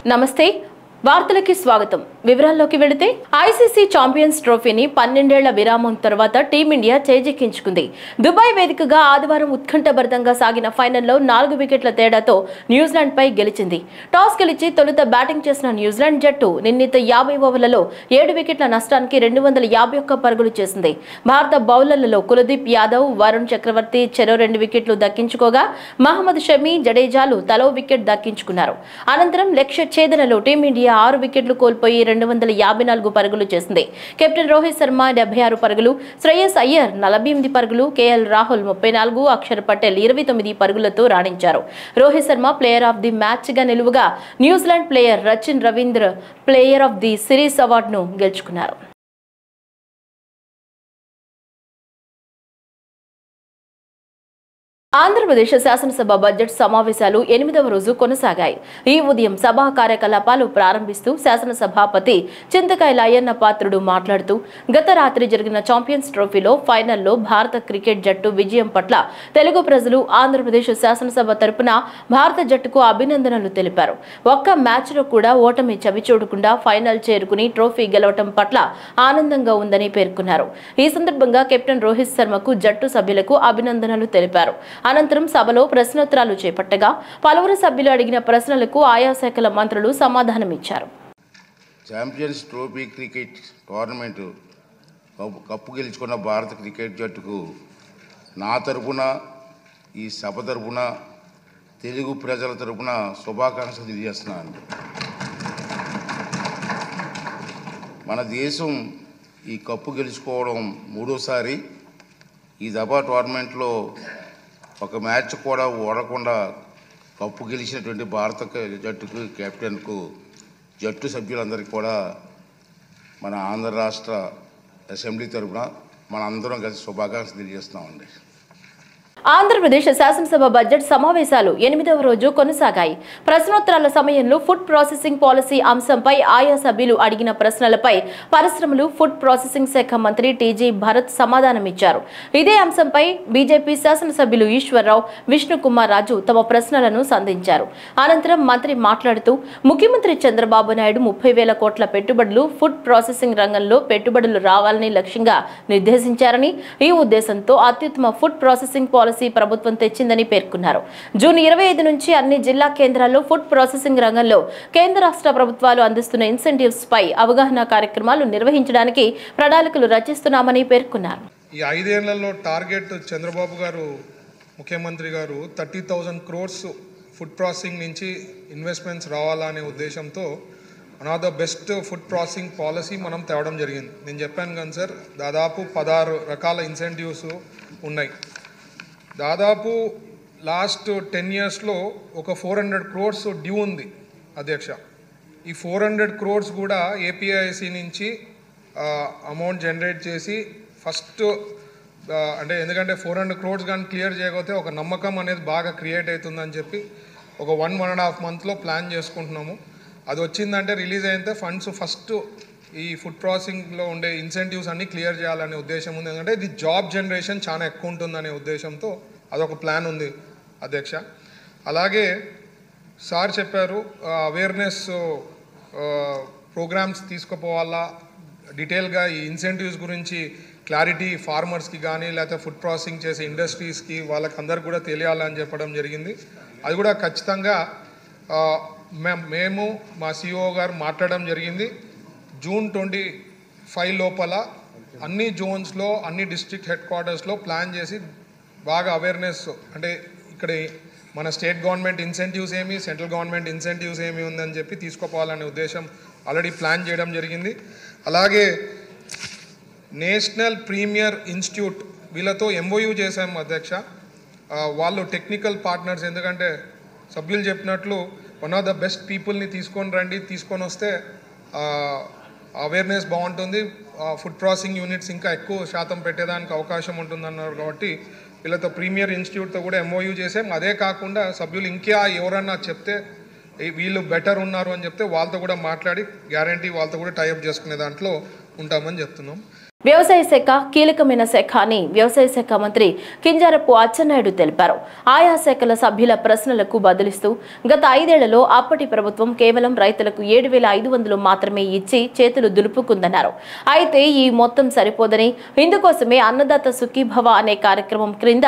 నమస్తే వార్తలకి స్వాగతం వివరాల్లోకి వెళితే ఐసీసీ ఛాంపియన్స్ ట్రోఫీని 12 ఏళ్ల విరామం తర్వాత టీమిండియా చేజిక్కించుకుంది. దుబాయ్ వేదికగా ఆదివారం ఉత్కంఠభరితంగా సాగిన ఫైనల్లో 4 వికెట్ల తేడాతో న్యూజిలాండ్ పై గెలిచింది. టాస్ గెలిచి తొలుత బ్యాటింగ్ చేసిన న్యూజిలాండ్ జట్టు నిర్ణీత 50 ఓవర్లలో 7 వికెట్ల నష్టానికి 251 పరుగులు చేసింది. భారత బౌలర్లలో కులదీప్ యాదవ్, వరుణ్ చక్రవర్తి చెరో 2 వికెట్లు దక్కించుకోగా మహమ్మద్ షమి, జడేజాలు తలో వికెట్ దక్కించుకున్నారు. అనంతరం లక్ష్య ఛేదనలో టీమిండియా 6 వికెట్లు కోల్పోయి 254 పరుగులు చేసింది. కెప్టెన్ రోహిత్ శర్మ 76 పరుగులు, శ్రేయస్ అయ్యర్ 48 పరుగులు, కేఎల్ రాహుల్ 34, అక్షర్ పటేల్ 29 పరుగులతో రాణించారు. Rohit Sharma player of the match గా నిలువగా New Zealand player Rachin Ravindra player of the series అవార్డును గెలుచుకున్నారు. ఆంధ్రప్రదేశ్ శాసనసభ బడ్జెట్ సమావేశాలు 8వ రోజు కొనసాగాయి. ఈ ఉదయం సభా కార్యకలాపాలు ప్రారంభిస్తూ శాసనసభాపతి చింతకాయల అయ్యన్న పాత్రుడు మాట్లాడుతూ గత రాత్రి జరిగిన ఛాంపియన్స్ ట్రోఫీలో ఫైనల్లో భారత క్రికెట్ జట్టు విజయం పట్ల తెలుగు ప్రజలు ఆంధ్రప్రదేశ్ శాసనసభ తరపున భారత జట్టుకు అభినందనలు తెలిపారు. ఒక్క మ్యాచ్లో కూడా ఓటమి చవిచూడకుండా ఫైనల్ చేరుకుని ట్రోఫీ గెలవటం పట్ల ఆనందంగా ఉందని పేర్కొన్నారు. ఈ సందర్భంగా కెప్టెన్ రోహిత్ శర్మకు జట్టు సభ్యులకు అభినందనలు తెలిపారు. అనంతరం సభలో ప్రశ్నోత్తరాలు చేపట్టగా పలువురు సభ్యులు అడిగిన ప్రశ్నలకు ఆయా శాఖల మంత్రులు సమాధానమిచ్చారు. Champions trophy cricket tournament cup గెలుచుకున్న భారత క్రికెట్ జట్టుకు నా తరపున, ఈ సభ తరపున, తెలుగు ప్రజల తరపున శుభాకాంక్షలు తెలియజేస్తున్నాను. మన దేశం ఈ కప్పు గెలుచుకోవడం 3వసారి. ఈ దఫా టోర్నమెంట్లో ఒక మ్యాచ్ కూడా ఓడకుండా కప్పు గెలిచినటువంటి భారత జట్టుకు, కెప్టెన్కు, జట్టు సభ్యులందరికీ కూడా మన ఆంధ్ర రాష్ట్ర అసెంబ్లీ తరఫున మన అందరం కలిసి శుభాకాంక్షలు తెలియజేస్తున్నామండి. ఆంధ్రప్రదేశ్ శాసనసభ బడ్జెట్ సమావేశాలు 8వ రోజు కొనసాగాయి. ప్రశ్నోత్తరాల సమయంలో ఫుడ్ ప్రాసెసింగ్ పాలసీ అంశంపై ఆయా సభ్యులు అడిగిన ప్రశ్నలపై పరిశ్రమలు, ఫుడ్ ప్రాసెసింగ్ శాఖ మంత్రి టీజీ భరత్ సమాధానమిచ్చారు. ఇదే అంశంపై బీజేపీ శాసనసభ్యులు ఈశ్వర్రావు, విష్ణుకుమార్ రాజు తమ ప్రశ్నలను సంధించారు. అనంతరం మంత్రి మాట్లాడుతూ ముఖ్యమంత్రి చంద్రబాబు నాయుడు 30,000 కోట్ల పెట్టుబడులు ఫుడ్ ప్రాసెసింగ్ రంగంలో పెట్టుబడులు రావాలని లక్ష్యంగా నిర్దేశించారని, ఈ ఉద్దేశంతో అత్యుత్తమ ఫుడ్ ప్రాసెసింగ్ పాలసీ ప్రభుత్వం తెచ్చిందని పేర్కొన్నారు. జూన్ 25 నుంచి అన్ని జిల్లా కేంద్రాల్లో ఫుడ్ ప్రాసెసింగ్ రంగంలో కేంద్ర రాష్ట్ర ప్రభుత్వాలు అందిస్తున్న ఇన్సెంటివ్స్ పై అవగాహన కార్యక్రమాలు నిర్వహించడానికి ప్రణాళికలు రచిస్తున్నామని పేర్కొన్నారు. ఈ 5 ఏళ్లలో టార్గెట్ చంద్రబాబు గారు, ముఖ్యమంత్రి గారు 30,000 crores ఫుడ్ ప్రాసెసింగ్ నుంచి ఇన్వెస్ట్మెంట్స్ రావాలనే ఉద్దేశంతో one of the best food processing policy మనం తేవడం జరిగింది. నేను చెప్పాను కానీ సార్, దాదాపు 16 రకాల ఇన్సెంటివ్స్ ఉన్నాయి. దాదాపు లాస్ట్ 10 yearsలో ఒక 400 crores డ్యూ ఉంది అధ్యక్ష. ఈ 400 crores కూడా ఏపీఐసి నుంచి అమౌంట్ జనరేట్ చేసి ఫస్ట్ అంటే ఎందుకంటే 400 crores కానీ క్లియర్ చేయకపోతే ఒక నమ్మకం అనేది బాగా క్రియేట్ అవుతుందని చెప్పి ఒక 1.5 monthలో ప్లాన్ చేసుకుంటున్నాము. అది వచ్చిందంటే రిలీజ్ అయితే ఫండ్స్ ఫస్ట్ ఈ ఫుడ్ ప్రాసెసింగ్లో ఉండే ఇన్సెంటివ్స్ అన్నీ క్లియర్ చేయాలనే ఉద్దేశం ఉంది. ఎందుకంటే ఇది జాబ్ జనరేషన్ చాలా ఎక్కువ ఉంటుందనే ఉద్దేశంతో అదొక ప్లాన్ ఉంది అధ్యక్ష. అలాగే సార్ చెప్పారు అవేర్నెస్ ప్రోగ్రామ్స్ తీసుకుపోవాలా, డీటెయిల్గా ఈ ఇన్సెంటివ్స్ గురించి క్లారిటీ ఫార్మర్స్కి కానీ లేకపోతే ఫుడ్ ప్రాసెసింగ్ చేసే ఇండస్ట్రీస్కి వాళ్ళకి అందరికి కూడా తెలియాలని చెప్పడం జరిగింది. అది కూడా ఖచ్చితంగా మేము మా సిఇఓ గారు మాట్లాడడం జరిగింది. జూన్ 25 లోపల అన్ని జోన్స్లో, అన్ని డిస్ట్రిక్ట్ హెడ్ క్వార్టర్స్లో ప్లాన్ చేసి బాగా అవేర్నెస్ అంటే ఇక్కడ మన స్టేట్ గవర్నమెంట్ ఇన్సెంటివ్స్ ఏమి, సెంట్రల్ గవర్నమెంట్ ఇన్సెంటివ్స్ ఏమి ఉందని చెప్పి తీసుకోపోవాలనే ఉద్దేశం ఆల్రెడీ ప్లాన్ చేయడం జరిగింది. అలాగే నేషనల్ ప్రీమియర్ ఇన్స్టిట్యూట్ వీళ్ళతో ఎంఓయూ చేశాము అధ్యక్ష. వాళ్ళు టెక్నికల్ పార్ట్నర్స్, ఎందుకంటే సభ్యులు చెప్పినట్లు వన్ ఆఫ్ ద బెస్ట్ పీపుల్ని తీసుకొని రండి, తీసుకొని వస్తే అవేర్నెస్ బాగుంటుంది, ఫుడ్ ప్రాసెసింగ్ యూనిట్స్ ఇంకా ఎక్కువ శాతం పెట్టేదానికి అవకాశం ఉంటుందన్నారు. కాబట్టి వీళ్ళతో ప్రీమియర్ ఇన్స్టిట్యూట్తో కూడా ఎంఓయూ చేసాం. అదే కాకుండా సభ్యులు ఇంకా ఎవరన్నా చెప్తే వీళ్ళు బెటర్ ఉన్నారు అని చెప్తే వాళ్ళతో కూడా మాట్లాడి గ్యారంటీ వాళ్ళతో కూడా టైఅప్ చేసుకునే దాంట్లో ఉంటామని చెప్తున్నాం. వ్యవసాయ శాఖ కీలకమైన శాఖ అని వ్యవసాయ శాఖ మంత్రి కింజారపు అచ్చెన్నాయుడు తెలిపారు. ఆయా శాఖల సభ్యుల ప్రశ్నలకు బదులిస్తూ గత 5 ఏళ్లలో అప్పటి ప్రభుత్వం కేవలం రైతులకు 7,500 మాత్రమే ఇచ్చి చేతులు దులుపుకుందన్నారు. అయితే ఈ మొత్తం సరిపోదని, ఇందుకోసమే అన్నదాత సుఖీభవ అనే కార్యక్రమం క్రింద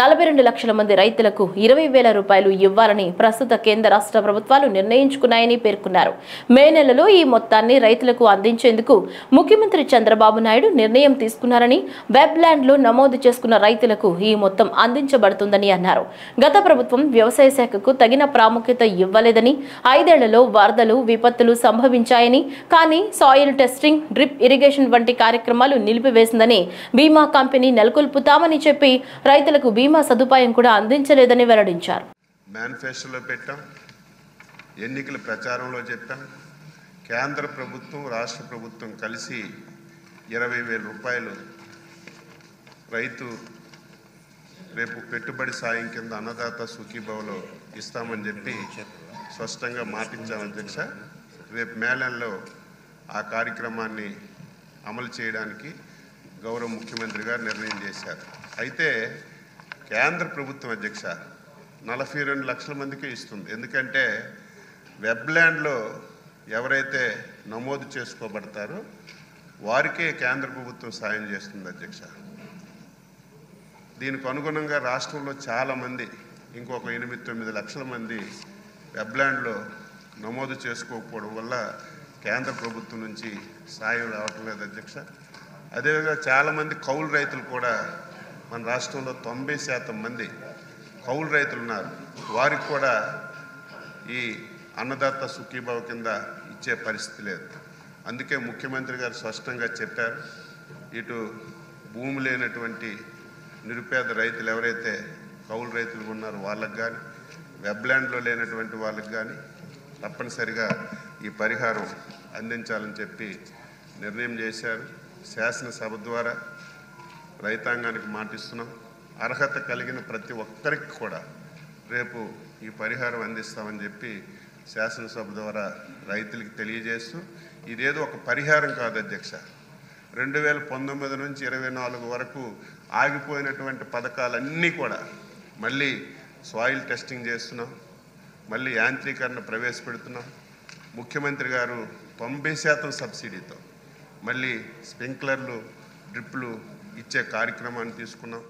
42 లక్షల మంది రైతులకు 20,000 రూపాయలు ఇవ్వాలని ప్రస్తుత కేంద్ర రాష్ట్ర ప్రభుత్వాలు నిర్ణయించుకున్నాయని పేర్కొన్నారు. మే నెలలో ఈ మొత్తాన్ని రైతులకు అందించేందుకు ముఖ్యమంత్రి చంద్రబాబు నాయుడు నిర్ణయం తీసుకున్నారని, వెబ్ ల్యాండ్ లో నమోదు చేసుకున్న రైతులకు ఈ మొత్తం అందించబడుతుందని అన్నారు. గత ప్రభుత్వం వ్యవసాయ శాఖకు తగిన ప్రాముఖ్యత ఇవ్వలేదని, 5 ఏళ్లలో వరదలు, విపత్తులు సంభవించాయని, కానీ సాయిల్ టెస్టింగ్, డ్రిప్ ఇరిగేషన్ వంటి కార్యక్రమాలు నిలిపివేసిందని, బీమా కంపెనీ నెలకొల్పుతామని చెప్పి రైతులకు బీమా సదుపాయం కూడా అందించలేదని వెల్లడించారు. మేనిఫెస్టోలో పెట్టాం, ఎన్నికల ప్రచారంలో చెప్పాం. కేంద్ర ప్రభుత్వం, రాష్ట్ర ప్రభుత్వం కలిసి 20,000 రూపాయలు రైతు రేపు పెట్టుబడి సాయం కింద అన్నదాత సుఖీభవలో ఇస్తామని చెప్పి స్పష్టంగా మాటించాం అధ్యక్ష. రేపు మేళంలో ఆ కార్యక్రమాన్ని అమలు చేయడానికి గౌరవ ముఖ్యమంత్రి గారు నిర్ణయం చేశారు. అయితే కేంద్ర ప్రభుత్వం అధ్యక్ష 42 లక్షల మందికి ఇస్తుంది. ఎందుకంటే వెబ్ ల్యాండ్లో ఎవరైతే నమోదు చేసుకోబడతారో వారికే కేంద్ర ప్రభుత్వం సాయం చేస్తుంది అధ్యక్ష. దీనికి అనుగుణంగా రాష్ట్రంలో చాలామంది, ఇంకొక 8-9 లక్షల మంది వెబ్ ల్యాండ్లో నమోదు చేసుకోకపోవడం వల్ల కేంద్ర ప్రభుత్వం నుంచి సాయం రావటం లేదు అధ్యక్ష. అదేవిధంగా చాలామంది కౌలు రైతులు కూడా మన రాష్ట్రంలో 90% మంది కౌలు రైతులు ఉన్నారు. వారికి కూడా ఈ అన్నదాత సుఖీభావ కింద ఇచ్చే పరిస్థితి లేదు. అందుకే ముఖ్యమంత్రి గారు స్పష్టంగా చెప్పారు, ఇటు భూమి లేనటువంటి నిరుపేద రైతులు ఎవరైతే కౌలు రైతులు ఉన్నారో వాళ్ళకు కానీ, వెబ్ ల్యాండ్లో లేనటువంటి వాళ్ళకి కానీ తప్పనిసరిగా ఈ పరిహారం అందించాలని చెప్పి నిర్ణయం చేశారు. శాసనసభ ద్వారా రైతాంగానికి మాటిస్తున్నాం. అర్హత కలిగిన ప్రతి ఒక్కరికి కూడా రేపు ఈ పరిహారం అందిస్తామని చెప్పి శాసనసభ ద్వారా రైతులకు తెలియజేస్తూ, ఇదేదో ఒక పరిహారం కాదు అధ్యక్ష. 2019 నుంచి 24 వరకు ఆగిపోయినటువంటి పథకాలన్నీ కూడా మళ్ళీ సాయిల్ టెస్టింగ్ చేస్తున్నాం, మళ్ళీ యాంత్రీకరణ ప్రవేశపెడుతున్నాం. ముఖ్యమంత్రి గారు 90% సబ్సిడీతో మళ్ళీ స్ప్రింక్లర్లు, డ్రిప్లు ఇచ్చే కార్యక్రమాన్ని తీసుకున్నాం.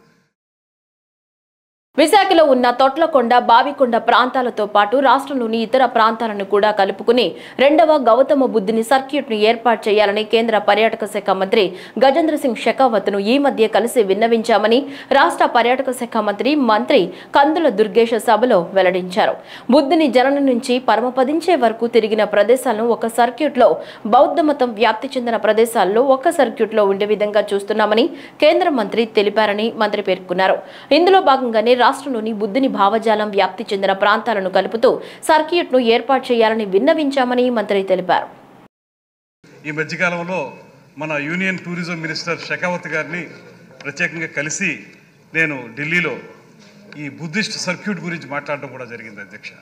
విశాఖలో ఉన్న తొట్లకొండ, బావికొండ ప్రాంతాలతో పాటు రాష్ట్రంలోని ఇతర ప్రాంతాలను కూడా కలుపుకుని 2వ గౌతమ బుద్ధుని సర్క్యూట్ ను ఏర్పాటు చేయాలని కేంద్ర పర్యాటక శాఖ మంత్రి గజేంద్ర సింగ్ షెకావత్ను ఈ మధ్య కలిసి విన్నవించామని రాష్ట్ర పర్యాటక శాఖ మంత్రి కందుల దుర్గేష్ సభలో వెల్లడించారు. బుద్ధుని జననం నుంచి పరమపదించే వరకు తిరిగిన ప్రదేశాలను ఒక సర్క్యూట్ లో, బౌద్ధ మతం వ్యాప్తి చెందిన ప్రదేశాల్లో ఒక సర్క్యూట్ లో ఉండే విధంగా చూస్తున్నామని కేంద్ర మంత్రి తెలిపారని మంత్రి పేర్కొన్నారు. ఇందులో భాగంగానే రాష్ట్రంలోని బుద్ధుని భావజాలం వ్యాప్తి చెందిన ప్రాంతాలను కలుపుతూ సర్క్యూట్ ను ఏర్పాటు చేయాలని విన్నవించామని మంత్రి తెలిపారు. ఈ మధ్యకాలంలో మన యూనియన్ టూరిజం మినిస్టర్ షెకావత్ గారిని ప్రత్యేకంగా కలిసి నేను ఢిల్లీలో ఈ బుద్ధిస్ట్ సర్క్యూట్ గురించి మాట్లాడడం కూడా జరిగింది అధ్యక్ష.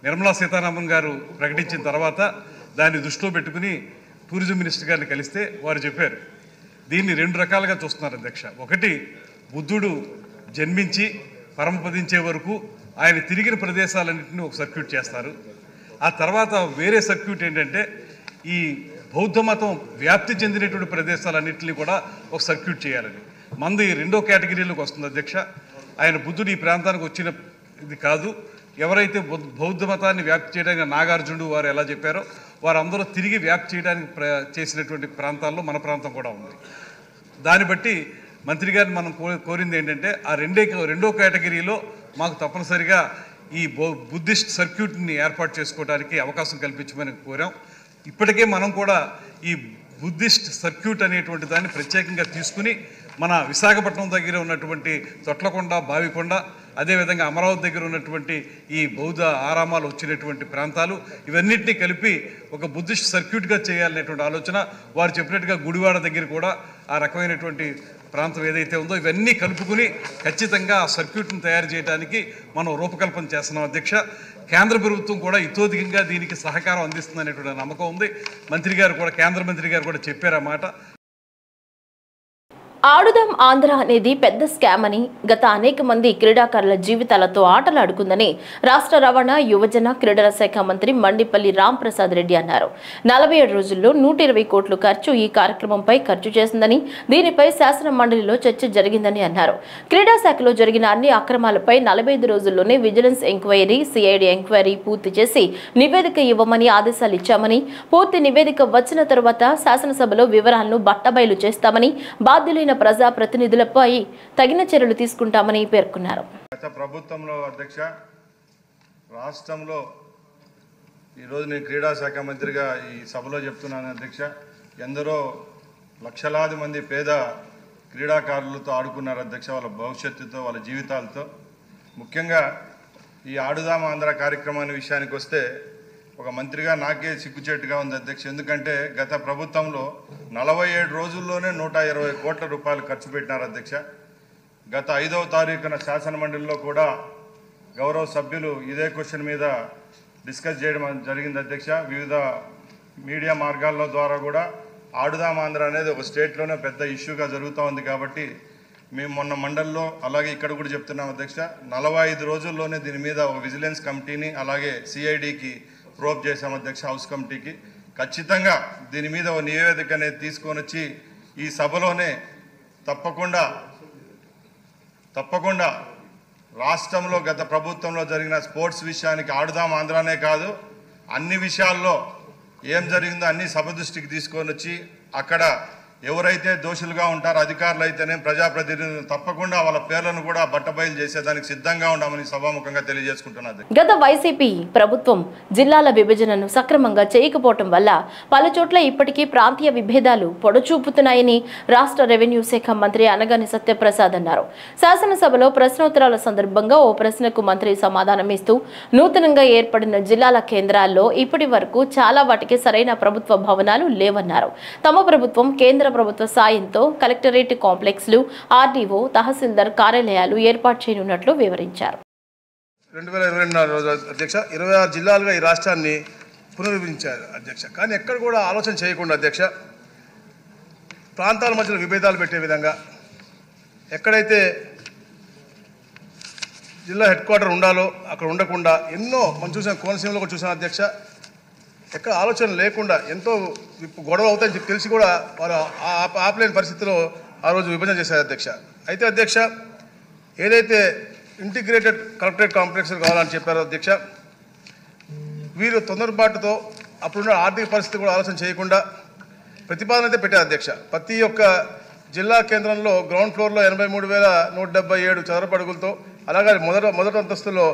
నిర్మలా సీతారామన్ గారు ప్రకటించిన తర్వాత దాన్ని దృష్టిలో పెట్టుకుని టూరిజం మినిస్టర్ గారిని కలిస్తే వారు చెప్పారు, దీన్ని 2 రకాలుగా చూస్తున్నారు అధ్యక్ష. ఒకటి, బుద్ధుడు జన్మించి పరమపదించే వరకు ఆయన తిరిగిన ప్రదేశాలన్నింటినీ ఒక సర్క్యూట్ చేస్తారు. ఆ తర్వాత వేరే సర్క్యూట్ ఏంటంటే ఈ బౌద్ధ మతం వ్యాప్తి చెందినటువంటి ప్రదేశాలన్నింటినీ కూడా ఒక సర్క్యూట్ చేయాలని. మంది 2వ కేటగిరీలోకి వస్తుంది అధ్యక్ష. ఆయన బుద్ధుడు ఈ ప్రాంతానికి వచ్చిన ఇది కాదు, ఎవరైతే బౌద్ధ మతాన్ని వ్యాప్తి చేయడానికి నాగార్జునుడు వారు ఎలా చెప్పారో వారందరూ తిరిగి వ్యాప్తి చేయడానికి చేసినటువంటి ప్రాంతాల్లో మన ప్రాంతం కూడా ఉంది. దాన్ని బట్టి మంత్రి గారిని మనం కోరింది ఏంటంటే ఆ 2వ కేటగిరీలో మాకు తప్పనిసరిగా ఈ బుద్ధిస్ట్ సర్క్యూట్ని ఏర్పాటు చేసుకోవడానికి అవకాశం కల్పించమని కోరాం. ఇప్పటికే మనం కూడా ఈ బుద్ధిస్ట్ సర్క్యూట్ అనేటువంటి దాన్ని ప్రత్యేకంగా తీసుకుని మన విశాఖపట్నం దగ్గర ఉన్నటువంటి తొట్లకొండ, బావికొండ, అదేవిధంగా అమరావతి దగ్గర ఉన్నటువంటి ఈ బౌద్ధ ఆరామాలు వచ్చినటువంటి ప్రాంతాలు ఇవన్నింటినీ కలిపి ఒక బుద్ధిస్ట్ సర్క్యూట్గా చేయాలనేటువంటి ఆలోచన. వారు చెప్పినట్టుగా గుడివాడ దగ్గర కూడా ఆ రకమైనటువంటి ప్రాంతం ఏదైతే ఉందో ఇవన్నీ కలుపుకుని ఖచ్చితంగా ఆ సర్క్యూట్ను తయారు చేయడానికి మనం రూపకల్పన చేస్తున్నాం అధ్యక్ష. కేంద్ర ప్రభుత్వం కూడా ఇతోధికంగా దీనికి సహకారం అందిస్తుందనేటువంటి నమ్మకం ఉంది. మంత్రి గారు కూడా, కేంద్ర మంత్రి గారు కూడా చెప్పారు ఆ మాట. ఆడుదాం ఆంధ్ర అనేది పెద్ద స్కామ్ అని, గత అనేక మంది క్రీడాకారుల జీవితాలతో ఆటలాడుకుందని రాష్ట్ర రవాణా యువజన క్రీడల శాఖ మంత్రి మండిపల్లి రాంప్రసాద్ రెడ్డి అన్నారు. 47 రోజుల్లో 120 కోట్లు ఖర్చు ఈ కార్యక్రమంపై ఖర్చు చేసిందని, దీనిపై శాసన మండలిలో చర్చ జరిగిందని అన్నారు. క్రీడా శాఖలో జరిగిన అన్ని అక్రమాలపై 45 రోజుల్లోనే విజిలెన్స్ ఎంక్వైరీ, సిఐడి ఎంక్వైరీ పూర్తి చేసి నివేదిక ఇవ్వమని ఆదేశాలు ఇచ్చామని, పూర్తి నివేదిక వచ్చిన తర్వాత శాసనసభలో వివరాలను బట్టబయలు చేస్తామని, బాధ్యులైన ప్రజా ప్రతినిధులపై తగిన చర్యలు తీసుకుంటామని పేర్కొన్నారు. గత ప్రభుత్వంలో అధ్యక్ష రాష్ట్రంలో ఈరోజు నేను క్రీడా శాఖ మంత్రిగా ఈ సభలో చెప్తున్నాను అధ్యక్ష, ఎందరో లక్షలాది మంది పేద క్రీడాకారులతో ఆడుకున్నారు అధ్యక్ష, వాళ్ళ భవిష్యత్తుతో, వాళ్ళ జీవితాలతో. ముఖ్యంగా ఈ ఆడుదాం ఆంధ్ర కార్యక్రమాన్ని విషయానికి వస్తే ఒక మంత్రిగా నాకే సిగ్గుచేటుగా ఉంది అధ్యక్ష. ఎందుకంటే గత ప్రభుత్వంలో 47 రోజుల్లోనే 120 కోట్ల రూపాయలు ఖర్చు పెట్టినారు అధ్యక్ష. గత 5వ తారీఖున శాసన మండలిలో కూడా గౌరవ సభ్యులు ఇదే క్వశ్చన్ మీద డిస్కస్ చేయడం జరిగింది అధ్యక్ష. వివిధ మీడియా మార్గాల ద్వారా కూడా ఆడుదాం ఆంధ్ర అనేది ఒక స్టేట్లోనే పెద్ద ఇష్యూగా జరుగుతూ ఉంది. కాబట్టి మేము మొన్న మండలిలో అలాగే ఇక్కడ కూడా చెప్తున్నాం అధ్యక్ష, 45 రోజుల్లోనే దీని మీద ఒక విజిలెన్స్ కమిటీని అలాగే సిఐడికి ప్రోబ్ చేశాం అధ్యక్ష, హౌస్ కమిటీకి. ఖచ్చితంగా దీని మీద ఒక నివేదిక అనేది తీసుకొని వచ్చి ఈ సభలోనే తప్పకుండా రాష్ట్రంలో గత ప్రభుత్వంలో జరిగిన స్పోర్ట్స్ విషయానికి ఆడుదాం ఆంధ్రానే కాదు, అన్ని విషయాల్లో ఏం జరిగిందో అన్ని సభ దృష్టికి తీసుకొని వచ్చి అక్కడ ఎవరైతే దోషులుగా ఉంటారో అధికారులు అయితేనే ప్రజాప్రతినిధులు తప్పకుండా వాళ్ళ పేర్లను కూడా బట్టబయలు చేసేదానికి సిద్ధంగా ఉన్నామని సభాముఖంగా తెలియజేసుకుంటున్నారు. గత వైసీపీ ప్రభుత్వం జిల్లాల విభజనను సక్రమంగా చేయకపోవటం వల్ల పలు చోట్ల ఇప్పటికీ ప్రాంతీయ విభేదాలు పొడచూపుతున్నాయని రాష్ట్ర రెవెన్యూ శాఖ మంత్రి అనగాని సత్యప్రసాద్ అన్నారు. శాసనసభలో ప్రశ్నోత్తరాల సందర్భంగా ఓ ప్రశ్నకు మంత్రి సమాధానమిస్తూ నూతనంగా ఏర్పడిన జిల్లాల కేంద్రాల్లో ఇప్పటి వరకు చాలా వాటికి సరైన ప్రభుత్వ భవనాలు లేవన్నారు. తమ ప్రభుత్వం కేంద్ర ప్రభుత్వ సాయంతో కలెక్టరేట్ కాంప్లెక్స్లు, ఆర్డీఓ, తహసీల్దార్ కార్యాలయాలు ఏర్పాటు చేయనున్నట్లు వివరించారు. 2024 అధ్యక్ష 26 జిల్లాలుగా ఈ రాష్ట్రాన్ని పునర్వించారు అధ్యక్ష. కానీ ఎక్కడ కూడా ఆలోచన చేయకుండా అధ్యక్ష ప్రాంతాల మధ్యలో విభేదాలు పెట్టే విధంగా ఎక్కడైతే జిల్లా హెడ్ క్వార్టర్ ఉండాలో అక్కడ ఉండకుండా ఎన్నో మనం చూసాం, కోనసీమలో కూడా చూసాం అధ్యక్ష. ఎక్కడ ఆలోచన లేకుండా ఎంతో గొడవ అవుతాయని చెప్పి తెలిసి కూడా వారు ఆపలేని పరిస్థితిలో ఆ రోజు విభజన చేశారు అధ్యక్ష. అయితే అధ్యక్ష ఏదైతే ఇంటిగ్రేటెడ్ కలెక్టరేట్ కాంప్లెక్స్ కావాలని చెప్పారో అధ్యక్ష, వీరు తొందరపాటుతో అప్పుడున్న ఆర్థిక పరిస్థితి కూడా ఆలోచన చేయకుండా ప్రతిపాదన అయితే పెట్టారు అధ్యక్ష. ప్రతి ఒక్క జిల్లా కేంద్రంలో గ్రౌండ్ ఫ్లోర్లో 83,177 చదరపు అడుగులతో, అలాగే మొదటి అంతస్తులో